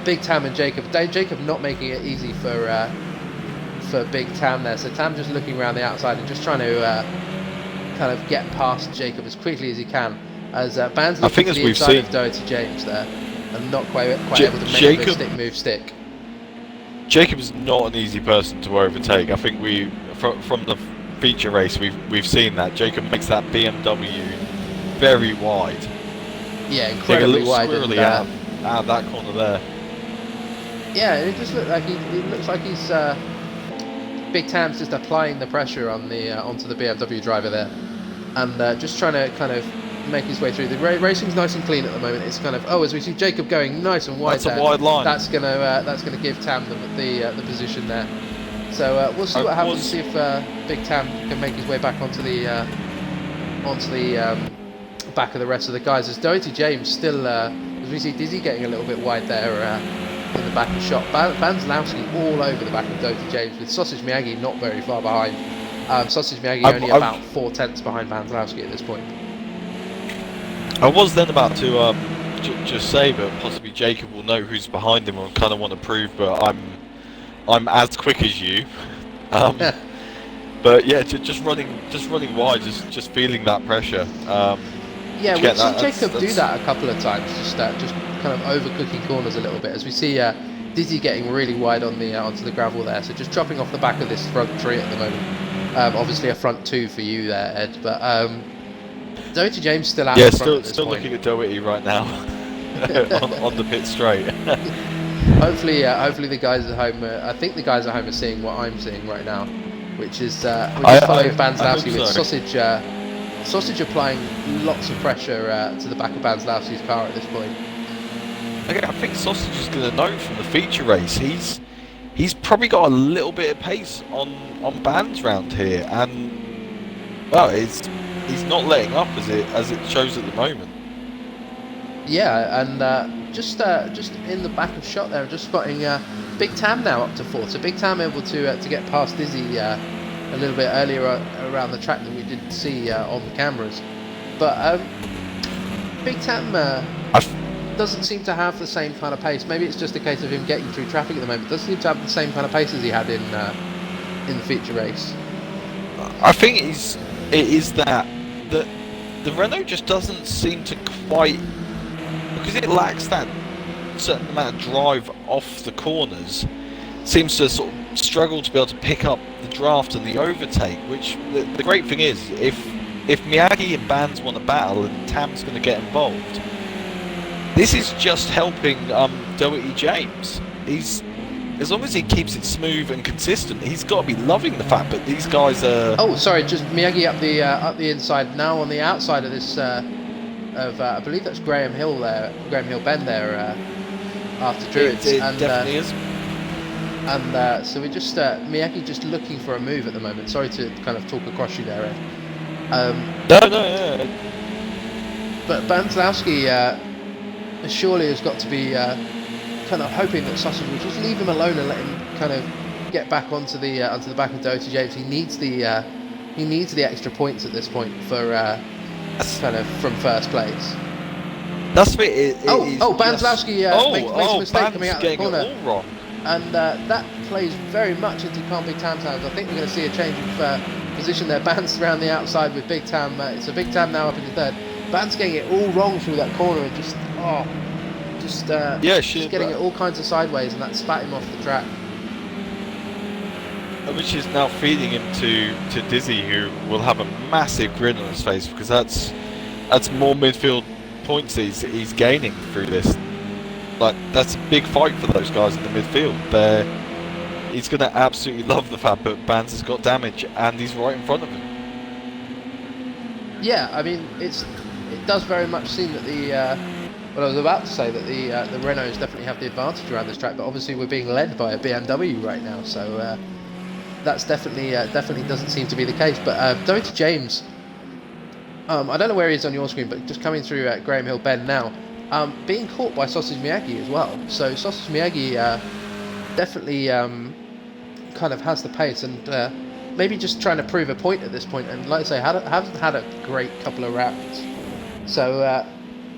Big Tam and Jacob. Jacob not making it easy for Big Tam there. So Tam just looking around the outside and just trying to kind of get past Jacob as quickly as he can. As Bands looking to the inside of Doherty James there, and not quite able to make the stick. Jacob is not an easy person to overtake. I think from the feature race we've seen that Jacob makes that BMW very wide. Yeah, incredibly wide. Squirrely out of that corner there. Yeah, it just looks like he's Big Tam's just applying the pressure on onto the BMW driver there, and just trying to kind of make his way through. The racing's nice and clean at the moment. It's kind of as we see Jacob going nice and wide. That's a wide line. That's gonna give Tam the position there. So we'll see what happens. See if Big Tam can make his way back onto the back of the rest of the guys. As Doherty James still, as we see Dizzy getting a little bit wide there in the back of shot. Banslowski all over the back of Doherty James, with Sausage Miyagi not very far behind. Sausage Miyagi only about 4/10 behind Banslowski at this point. I was then about to just say that possibly Jacob will know who's behind him and kind of want to prove, but I'm as quick as you. But yeah, just running wide, just feeling that pressure. Yeah, we've seen Jacob do that a couple of times, just kind of overcooking corners a little bit, as we see Dizzy getting really wide on the onto the gravel there, so just dropping off the back of this front tree at the moment. Obviously a front two for you there, Ed, but Doherty James still out in front at this still point. Looking at Doherty right now on the pit straight. Hopefully the guys at home, I think the guys at home are seeing what I'm seeing right now, which is following Banslowski with Sausage applying lots of pressure to the back of Banslowski's car at this point. Okay, I think Sausage is going to know from the feature race. He's probably got a little bit of pace on Bands round here, and well, he's not letting up as it shows at the moment. Yeah, and just in the back of shot there, just spotting Big Tam now up to 4. So Big Tam able to get past Dizzy a little bit earlier around the track than we did see on the cameras. But Big Tam doesn't seem to have the same kind of pace. Maybe it's just a case of him getting through traffic at the moment. Doesn't seem to have the same kind of pace as he had in the feature race. I think it is that the Renault just doesn't seem to quite, because it lacks that certain amount of drive off the corners, seems to sort of struggle to be able to pick up the draft and the overtake, which the great thing is, if Miyagi and Bands want to battle and Tam's going to get involved, this is just helping Doherty James. As long as he keeps it smooth and consistent, he's got to be loving the fact that these guys are... Oh, sorry, just Miyagi up the inside now on the outside of this I believe that's Graham Hill Bend there after Druids. It definitely is. And so we're just Miyagi just looking for a move at the moment. Sorry to kind of talk across you there, Ed. No. But Banslowski surely has got to be kind of hoping that Sausage will just leave him alone and let him kind of get back onto the back of Doherty James. He needs the extra points at this point for kind of from first place. That's what it is. Banslowski makes a mistake coming out of the corner. It all wrong. And that plays very much into Can't Be Tam Tams. I think we're going to see a change of position there. Band's around the outside with Big Tam. So Big Tam now up in the third. Band's getting it all wrong through that corner and just getting it all kinds of sideways, and that spat him off the track. Which is now feeding him to Dizzy, who will have a massive grin on his face, because that's more midfield points he's gaining through this. Like, that's a big fight for those guys in the midfield. He's going to absolutely love the fact that Bands has got damage and he's right in front of him. Yeah, I mean, it does very much seem that I was about to say that the Renaults definitely have the advantage around this track, but obviously we're being led by a BMW right now, so that's definitely doesn't seem to be the case. But Doty James, I don't know where he is on your screen, but just coming through at Graham Hill Bend now, being caught by Sausage Miyagi as well. So Sausage Miyagi definitely kind of has the pace, and maybe just trying to prove a point at this point. And like I say, hasn't had a great couple of rounds, so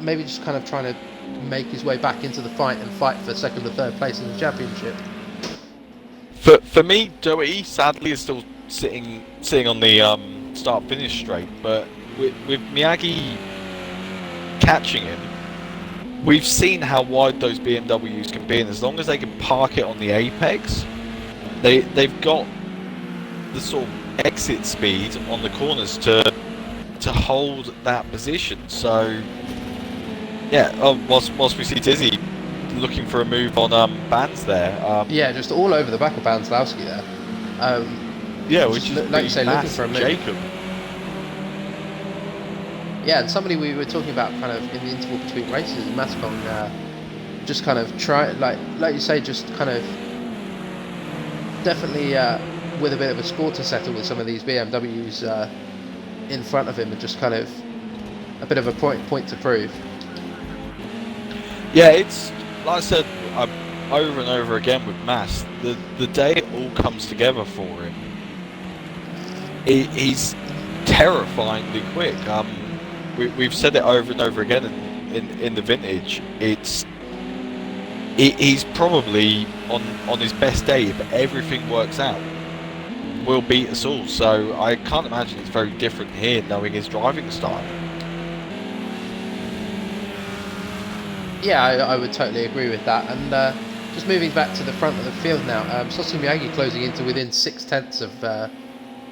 maybe just kind of trying to make his way back into the fight and fight for second or third place in the championship. For me, Doherty sadly is still sitting on the start-finish straight, but with Miyagi catching him, we've seen how wide those BMWs can be, and as long as they can park it on the apex, they've got the sort of exit speed on the corners to hold that position. So yeah, whilst we see Dizzy looking for a move on Bands there. Yeah, just all over the back of Banslowski there. Yeah, which is like you say, looking for a move. Jacob. Yeah, and somebody we were talking about kind of in the interval between races, Mascon, just kind of try, like you say, just kind of definitely with a bit of a score to settle with some of these BMWs in front of him, and just kind of a bit of a point to prove. Yeah, it's like I said over and over again with Mas. The day it all comes together for him, he's terrifyingly quick. We've said it over and over again in the vintage. He's probably on his best day, if everything works out, will beat us all. So I can't imagine it's very different here, knowing his driving style. Yeah, I would totally agree with that. And just moving back to the front of the field now, Sosu Miyagi closing into within 6/10 of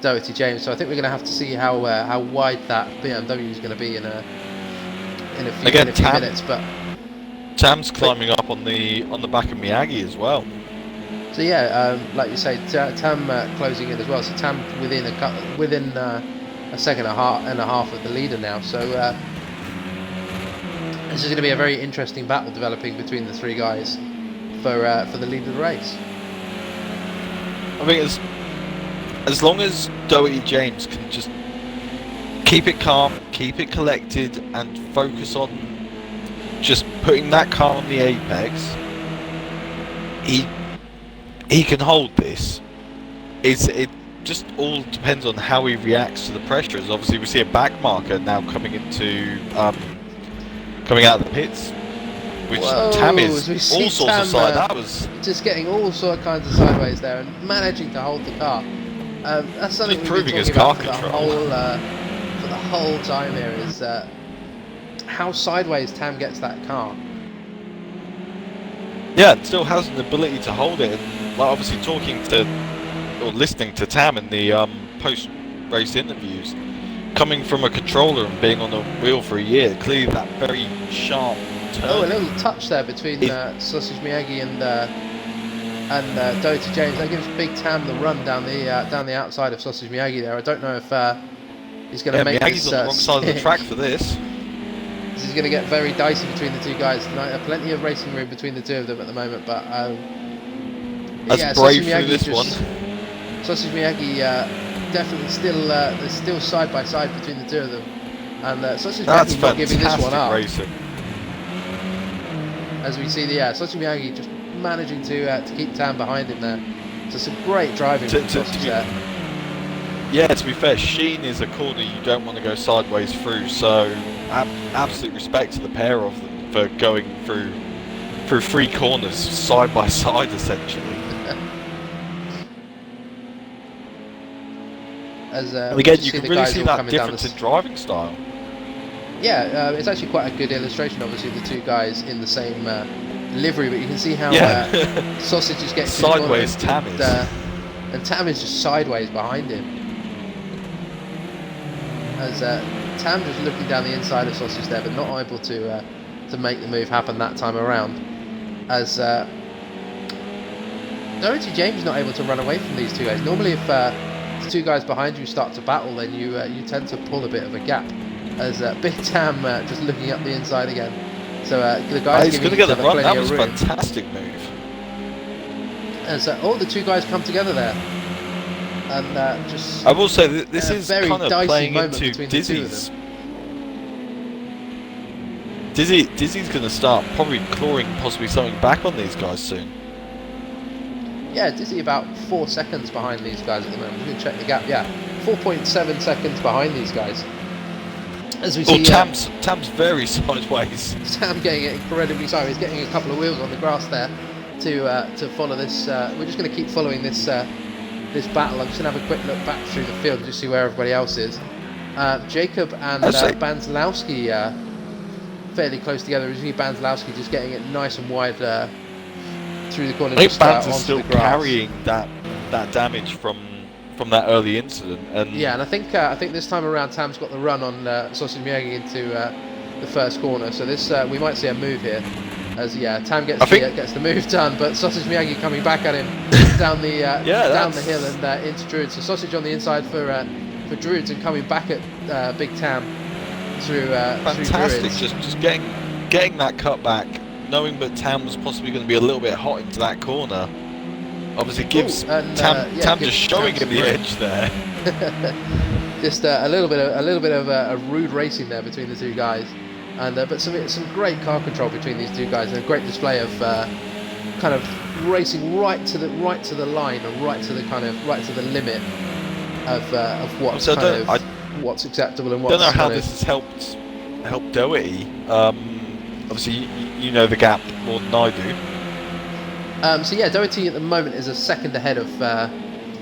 Doherty James. So I think we're going to have to see how wide that BMW is going to be in a few minutes. But Tam's climbing up on the back of Miyagi as well. So yeah, like you say, Tam closing in as well. So Tam within a second and a half of the leader now. So this is going to be a very interesting battle developing between the three guys for the lead of the race. I think as long as Doherty James can just keep it calm, keep it collected, and focus on just putting that car on the apex, he can hold this. It just all depends on how he reacts to the pressures. Obviously, we see a back marker now coming out of the pits, which Tam is all sorts of side. That was just getting all kinds of sideways there and managing to hold the car. That's something we've been talking about for the whole time here, is how sideways Tam gets that car. Yeah, and still has an ability to hold it. And like, obviously listening to Tam in the post-race interviews, coming from a controller and being on the wheel for a year, clearly that very sharp turn. Oh, a little touch there between Sausage Miyagi and Doherty James. That gives Big Tam the run down the outside of Sausage Miyagi there. I don't know if he's going to make Miyagi's on the wrong side of the track for this. This is going to get very dicey between the two guys tonight. Plenty of racing room between the two of them at the moment, but that's brave through this one. Sausage Miyagi definitely still side by side between the two of them, and Sausage Miyagi not giving this one up. Racing. As we see, Sausage Miyagi just managing to keep Tam behind him there. So some great driving from Sausage there. Yeah, to be fair, Sheen is a corner you don't want to go sideways through, so absolute respect to the pair of them for going through three corners side by side, essentially. As And again, just you see can the really guys see all that coming down difference the in driving style. Yeah, it's actually quite a good illustration, obviously, the two guys in the same livery, but you can see how Yeah. Sausage is getting Sideways to his corner, Tam is. and Tam is just sideways behind him. As Tam just looking down the inside of Sausage there, but not able to make the move happen that time around. As Doherty James not able to run away from these two guys. Normally, if the two guys behind you start to battle, then you tend to pull a bit of a gap. As Big Tam just looking up the inside again. So the guys He's giving going to each get the other run. plenty That was of a room. fantastic move. As all the two guys come together there, and just I will say that this is very kind of dicey playing moment into between the two of Dizzy's. them. Dizzy's going to start probably clawing possibly something back on these guys soon. Yeah, Dizzy about 4 seconds behind these guys at the moment. We're going to check the gap. Yeah, 4.7 seconds behind these guys. As we see, Tam's very sideways. Tam getting it incredibly sideways. He's getting a couple of wheels on the grass there to follow this. We're just going to keep following this this battle. I'm just going to have a quick look back through the field and just see where everybody else is. Jacob and Banzlowski fairly close together. We see Banzlowski just getting it nice and wide through the corner. I think just, Banz is onto still the grass. carrying that damage from that early incident. And Yeah, and I think this time around Tam's got the run on Sausage Miyagi into the first corner. So this we might see a move here. As Tam gets the move done, but Sausage Miyagi coming back at him down the down the hill and into Druids. So Sausage on the inside for Druids and coming back at Big Tam through fantastic, through Druids. just getting that cut back, knowing that Tam was possibly going to be a little bit hot into that corner. Obviously gives Tam just showing him the edge there. Just a little bit of a rude racing there between the two guys, and but some great car control between these two guys, and a great display of kind of racing right to the line and right to the limit of what's acceptable and what's. I don't know how this has helped Doherty. Obviously, you know the gap more than I do. So yeah, Doherty at the moment is a second ahead of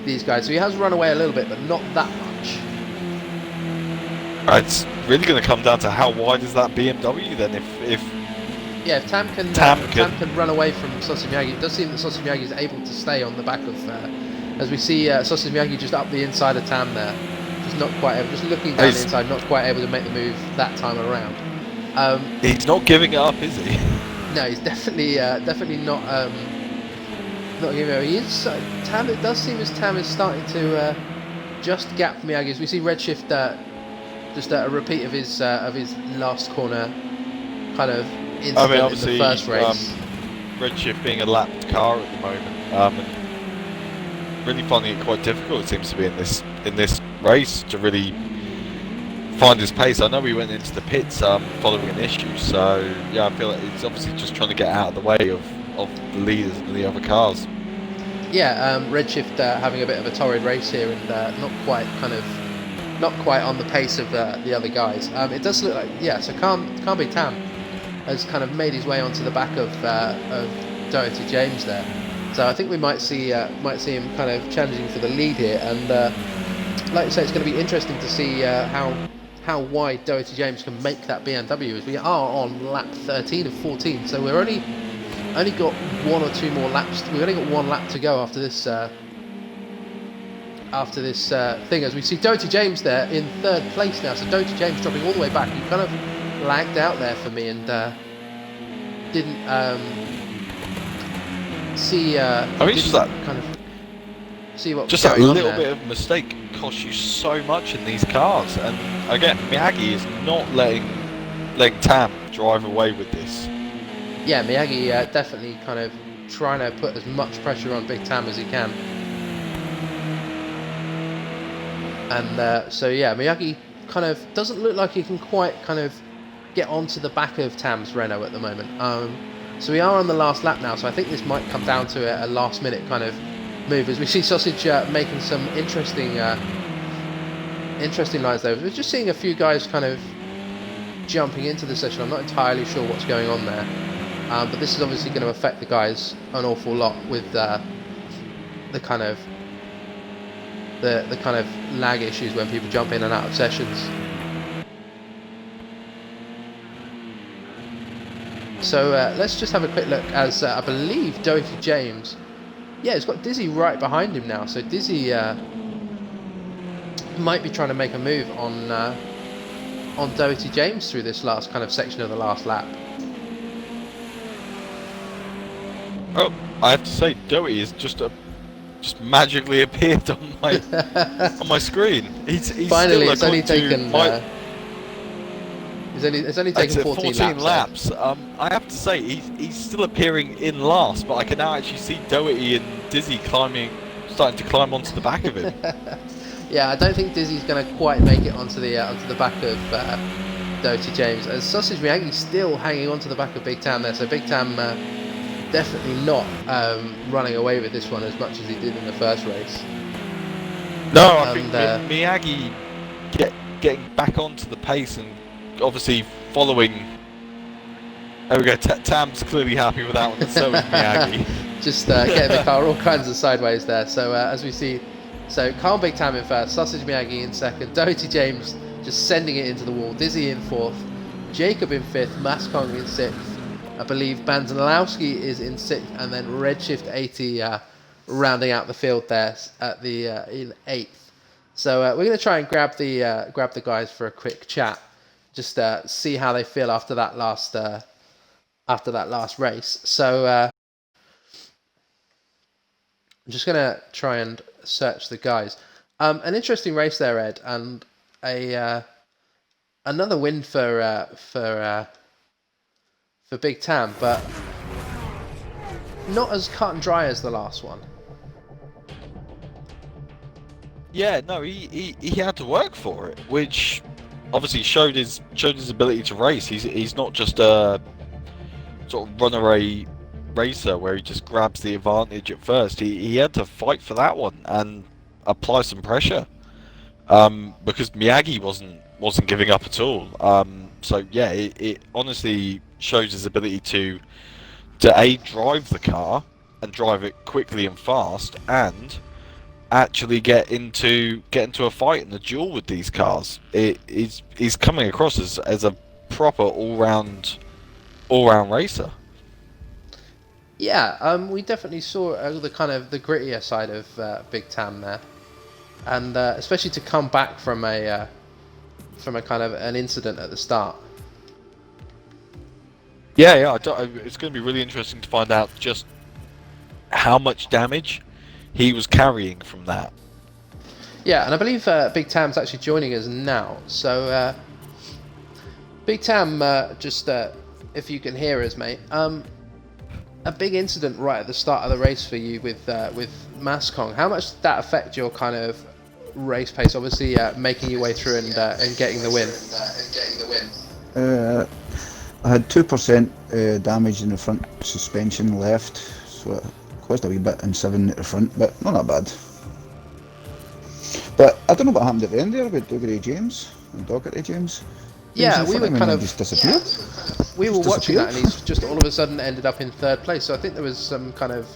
these guys. So he has run away a little bit, but not that much. It's really going to come down to how wide is that BMW then. If Tam can run away from Sausage Miyagi, it does seem that Sausage Miyagi is able to stay on the back of, as we see Sausage Miyagi just up the inside of Tam there, just not quite able, just looking down the inside, not quite able to make the move that time around. He's not giving it up, is he? No, he's definitely not. Not giving it up. He is Tam. It does seem as Tam is starting to just gap Miyagi. As we see Redshift just a repeat of his last corner kind of incident in the first race. Redshift being a lapped car at the moment, and really finding it quite difficult. It seems to be in this race to really find his pace. I know he went into the pits following an issue, so yeah, I feel like he's obviously just trying to get out of the way of the leaders and the other cars. Yeah, Redshift having a bit of a torrid race here and not quite on the pace of the other guys. It does look like so Can't Be Tam has kind of made his way onto the back of Doherty James there. So I think we might see him kind of challenging for the lead here, and like you say, it's going to be interesting to see how wide Doherty James can make that BMW, as we are on lap 13 of 14. So we're only got one or two more laps. We've only got one lap to go after this thing, as we see Doherty James there in third place now. So Doherty James dropping all the way back. He kind of lagged out there for me and didn't see. See what just was that going on little there. bit of mistake costs you so much in these cars, and again, Miyagi is not letting Tam drive away with this. Yeah, Miyagi definitely kind of trying to put as much pressure on Big Tam as he can. And so yeah, Miyagi kind of doesn't look like he can quite kind of get onto the back of Tam's Renault at the moment. So we are on the last lap now, so I think this might come down to a last minute kind of move, as we see Sausage making some interesting lines there. We're just seeing a few guys kind of jumping into the session. I'm not entirely sure what's going on there, but this is obviously going to affect the guys an awful lot with the kind of the kind of lag issues when people jump in and out of sessions. So let's just have a quick look as I believe Doherty James, yeah, he's got Dizzy right behind him now, so Dizzy might be trying to make a move on Doherty James through this last kind of section of the last lap. Oh, I have to say, Doherty is just magically appeared on my on my screen. He's Finally, still it's only taken. my, It's only taken 14 laps. I have to say, he's still appearing in last, but I can now actually see Doherty and Dizzy starting to climb onto the back of him. Yeah, I don't think Dizzy's going to quite make it onto the back of Doherty James. And Sausage Miyagi's still hanging onto the back of Big Tam there, so Big Tam definitely not running away with this one as much as he did in the first race. No, I think Miyagi getting back onto the pace and obviously following. There we go. Tam's clearly happy with that one, and so is Miyagi. Just getting the car all kinds of sideways there. So as we see, so Carl Big Tam in first, Sausage Miyagi in second, Doherty James just sending it into the wall, Dizzy in fourth, Jacob in fifth, Maskong in sixth. I believe Banzalowski is in sixth, and then Redshift 80 rounding out the field there at the in eighth. So we're going to try and grab the guys for a quick chat, just see how they feel after that last race. So I'm just going to try and search the guys. An interesting race there, Ed, and another win for Big Tam, but not as cut and dry as the last one. Yeah, no, he had to work for it, which obviously showed his ability to race. He's not just a sort of runaway racer where he just grabs the advantage at first. He had to fight for that one and apply some pressure, because Miyagi wasn't giving up at all. So yeah, it honestly shows his ability to drive the car and drive it quickly and fast, and actually get into a fight in a duel with these cars. He's coming across as a proper all-round racer. Yeah, we definitely saw the kind of the grittier side of Big Tam there, and especially to come back from a kind of an incident at the start. Yeah, it's going to be really interesting to find out just how much damage he was carrying from that. Yeah, and I believe Big Tam's actually joining us now. So, Big Tam, just if you can hear us, mate. A big incident right at the start of the race for you with Maskong. How much did that affect your kind of race pace? Obviously, making your way through and getting the win. I had 2% damage in the front suspension left, so it caused a wee bit in 7 at the front, but not that bad. But I don't know what happened at the end there with Doherty James and Doherty James. Yeah, we were kind of just disappeared. We were watching that, and he's just all of a sudden ended up in third place. So I think there was some kind of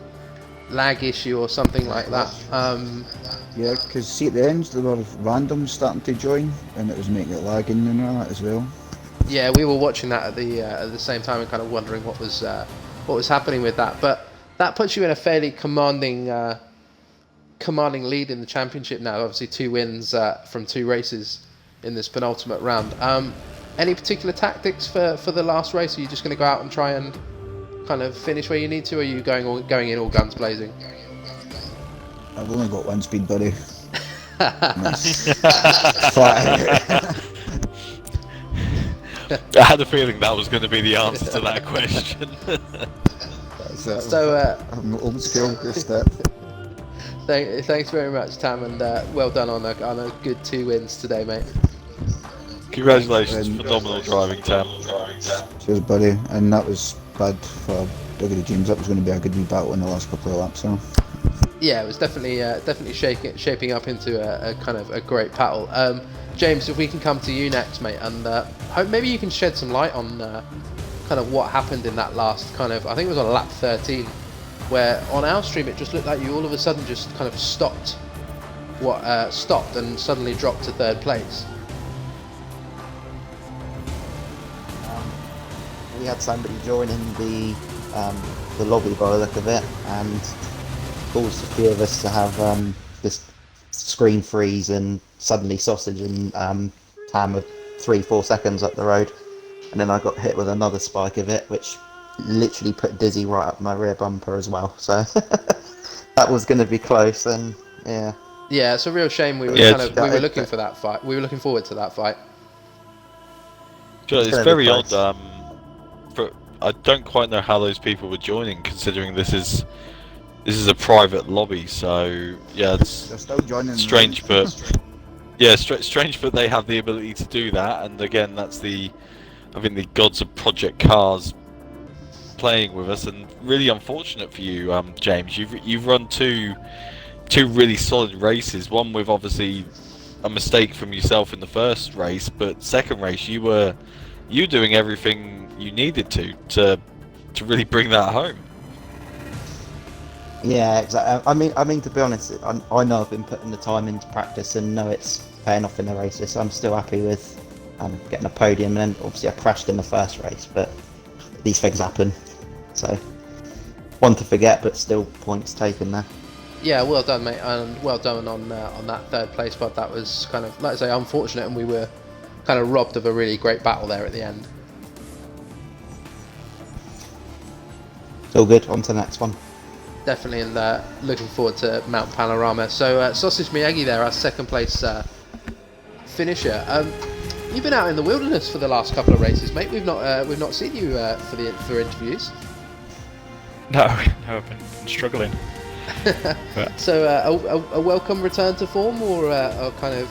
lag issue or something like that. Yeah, because see at the end there were randoms starting to join, and it was making it lagging and all that as well. Yeah, we were watching that at the same time and kind of wondering what was happening with that. But that puts you in a fairly commanding lead in the championship now. Obviously, 2 wins from 2 races in this penultimate round. Any particular tactics for the last race? Are you just going to go out and try and kind of finish where you need to, or are you going in all guns blazing? I've only got 1 speed, buddy. I had a feeling that was going to be the answer to that question. So, I'm old school, just that. Thanks very much, Tam, and well done on a good 2 wins today, mate. Congratulations, phenomenal driving, Tam. Cheers, buddy. And that was bad for Doherty James. That was going to be a good wee battle in the last couple of laps. So. Yeah, it was definitely shaping up into a kind of a great battle. James, if we can come to you next, mate, and hope maybe you can shed some light on kind of what happened in that last kind of, I think it was on lap 13, where on our stream it just looked like you all of a sudden just kind of stopped stopped and suddenly dropped to third place? We had somebody joining the lobby by the look of it, and caused a few of us to have this screen freeze and suddenly sausage and time of 3-4 seconds up the road, and then I got hit with another spike of it, which literally put Dizzy right up my rear bumper as well. So that was going to be close, and yeah. Yeah, it's a real shame. We were looking for that fight. We were looking forward to that fight. It's very odd. I don't quite know how those people were joining, considering this is a private lobby. So yeah, it's They're still joining. strange, but yeah, strange, but they have the ability to do that. And again, that's the gods of Project Cars playing with us, and really unfortunate for you, James. You've run two really solid races. One with obviously a mistake from yourself in the first race, but second race you were doing everything you needed to really bring that home. Yeah, exactly. I mean, to be honest, I know I've been putting the time into practice and know it's paying off in the races. So I'm still happy with getting a podium. And then obviously I crashed in the first race, but these things happen. So one to forget, but still points taken there. Yeah, well done, mate, and well done on that third place spot. That was kind of, like I say, unfortunate, and we were kind of robbed of a really great battle there at the end. It's all good. On to the next one. Definitely, and looking forward to Mount Panorama. So Sausage Miyagi there, our second place finisher. You've been out in the wilderness for the last couple of races, mate. We've not seen you for interviews. No, I've been struggling. So a welcome return to form, or kind of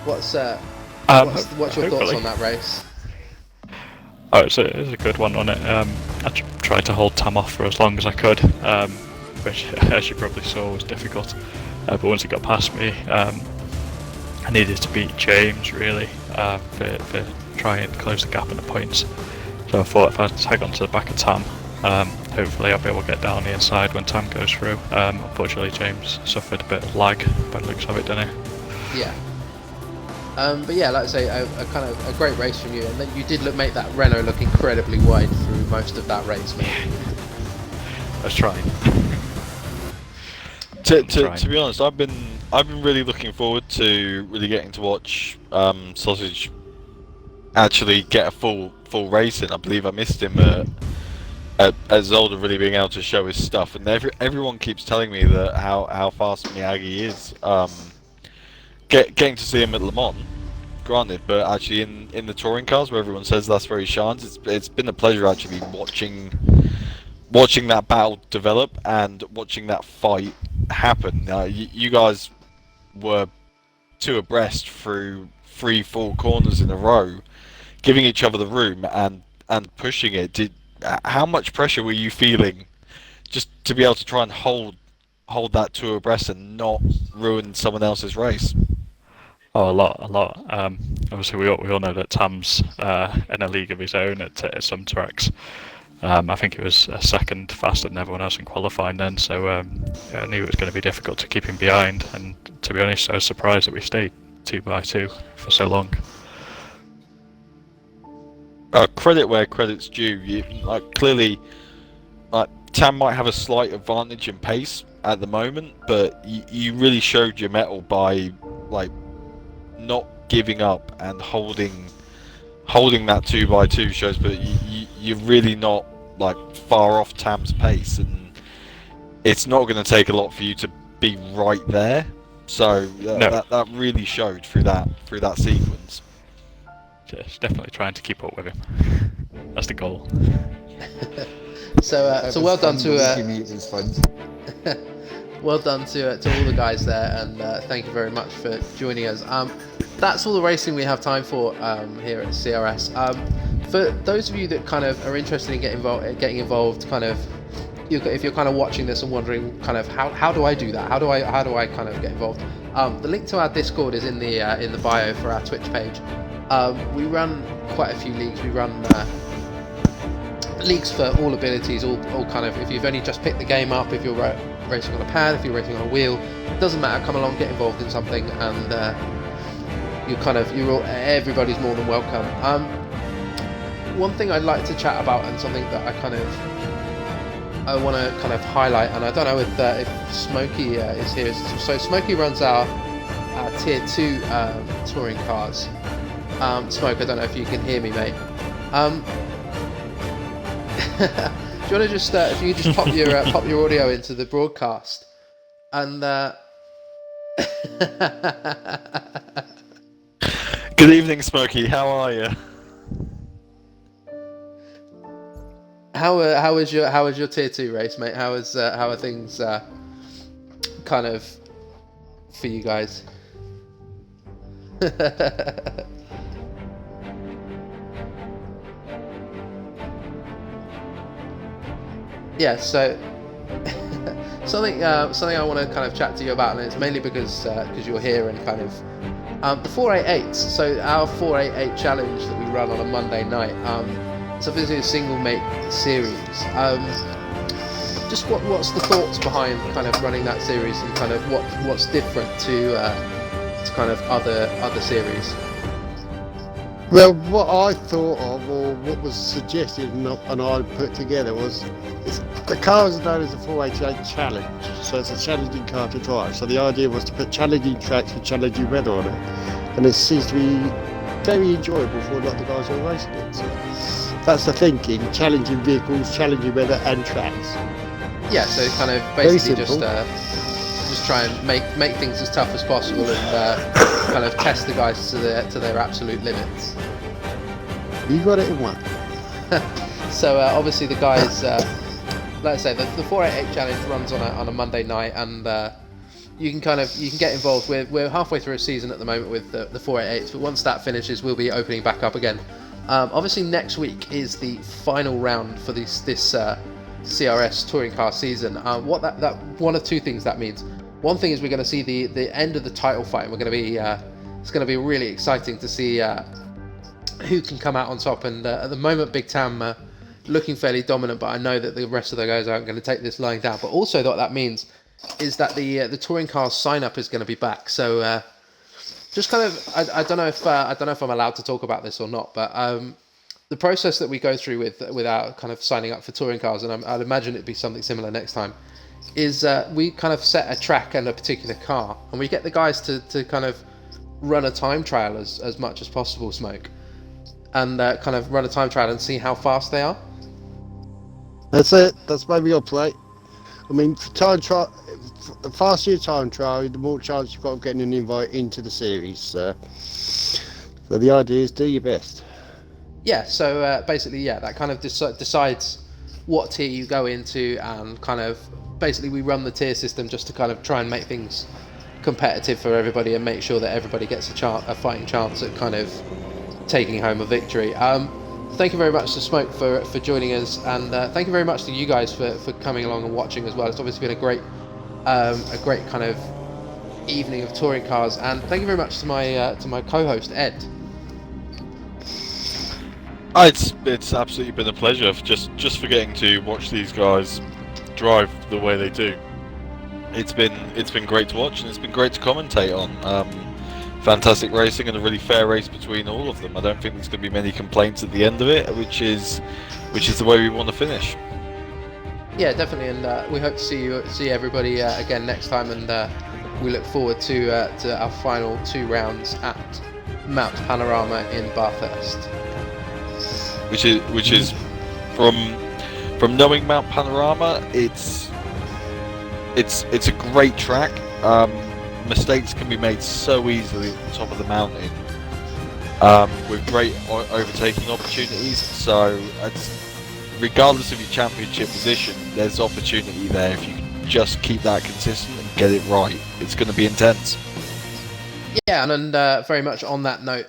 what's your thoughts on that race? Oh, it's a good one on it. I tried to hold Tam off for as long as I could, which, as you probably saw, was difficult. But once he got past me, I needed to beat James really for trying to close the gap in the points. So I thought if I tag onto the back of Tam, hopefully I'll be able to get down the inside when Tam goes through. Unfortunately, James suffered a bit of lag by the looks of it, didn't he? Yeah. But yeah, like I say, a kind of a great race from you, and then you did make that Renault look incredibly wide through most of that race, mate. I was trying. To be honest, I've been really looking forward to really getting to watch Sausage actually get a full race in. I believe I missed him at Zolder really being able to show his stuff, and everyone keeps telling me that how fast Miyagi is. Getting to see him at Le Mans, granted, but actually in the touring cars where everyone says that's where he shines, it's been a pleasure actually watching that battle develop and watching that fight happen. You guys were two abreast through 3-4 corners in a row, giving each other the room and pushing it. How much pressure were you feeling just to be able to try and hold that two abreast and not ruin someone else's race? Oh, a lot. Obviously, we all know that Tam's in a league of his own at some tracks. I think it was a second faster than everyone else in qualifying then, so I knew it was going to be difficult to keep him behind. And to be honest, I was surprised that we stayed 2x2 for so long. Credit where credit's due. Clearly, Tam might have a slight advantage in pace at the moment, but you really showed your mettle by not giving up and holding that 2x2 shows, but you're really not far off Tam's pace, and it's not going to take a lot for you to be right there. So that really showed through that sequence. Just definitely trying to keep up with him. That's the goal. So well done to well done to all the guys there, and thank you very much for joining us. That's all the racing we have time for here at CRS. For those of you that kind of are interested in getting involved, kind of, if you're kind of watching this and wondering kind of how do I do that? How do I kind of get involved? The link to our Discord is in the bio for our Twitch page. We run quite a few leagues. We run leagues for all abilities, all kind of. If you've only just picked the game up, if you're racing on a pad, if you're racing on a wheel, it doesn't matter. Come along, get involved in something, and everybody's more than welcome. One thing I'd like to chat about, and something that I want to kind of highlight, and I don't know if Smokey is here. So Smokey runs our Tier 2 touring cars. Smoke, I don't know if you can hear me, mate. Do you want to just, if you could just pop your audio into the broadcast, and Good evening, Smokey. How are you? how was your Tier 2 race, mate? How are things kind of for you guys? Yeah, so something I want to kind of chat to you about, and it's mainly because you're here, and kind of the 488. So our 488 challenge that we run on a Monday night. It's obviously a single make series. Just what's the thoughts behind kind of running that series, and kind of what's different to kind of other series? Well, what I thought of, or what was suggested and I put together, was the car is known as the 488 Challenge, so it's a challenging car to drive. So the idea was to put challenging tracks with challenging weather on it, and it seems to be very enjoyable for a lot of the guys who are racing it. So that's the thinking: challenging vehicles, challenging weather, and tracks. Yeah, so kind of basically just try and make things as tough as possible, and kind of test the guys to their absolute limits. You got it in one. So obviously the guys, like I say, the 488 challenge runs on a Monday night, and you can get involved. We're halfway through a season at the moment with the 488s, but once that finishes, we'll be opening back up again. Obviously next week is the final round for this CRS Touring Car season. What that one of two things that means. One thing is we're going to see the end of the title fight, and we're going to be it's going to be really exciting to see who can come out on top. And at the moment, Big Tam looking fairly dominant, but I know that the rest of the guys aren't going to take this lying down. But also what that means is that the touring cars sign up is going to be back. So just kind of I don't know if I'm allowed to talk about this or not, but the process that we go through with our kind of signing up for touring cars, and I'd imagine it'd be something similar next time, is we kind of set a track and a particular car, and we get the guys to kind of run a time trial as much as possible, Smoke, and kind of run a time trial and see how fast they are. That's it. That's maybe your play. I mean, for time trial, the faster your time trial, the more chance you've got of getting an invite into the series. So the idea is do your best. Yeah, so basically, yeah, that kind of decides what tier you go into, and kind of basically we run the tier system just to kind of try and make things competitive for everybody and make sure that everybody gets a fighting chance at kind of taking home a victory. Thank you very much to Smoke for joining us, and thank you very much to you guys for coming along and watching as well. It's obviously been a great kind of evening of touring cars, and thank you very much to my co-host Ed. It's absolutely been a pleasure just for getting to watch these guys drive the way they do. It's been great to watch, and it's been great to commentate on. Fantastic racing and a really fair race between all of them. I don't think there's going to be many complaints at the end of it, which is the way we want to finish. Yeah, definitely, and we hope to see everybody again next time, and we look forward to our final 2 rounds at Mount Panorama in Bathurst. Which is from knowing Mount Panorama, it's a great track. Mistakes can be made so easily at the top of the mountain, with great overtaking opportunities. So regardless of your championship position, there's opportunity there if you can just keep that consistent and get it right. It's going to be intense. Yeah, and very much on that note,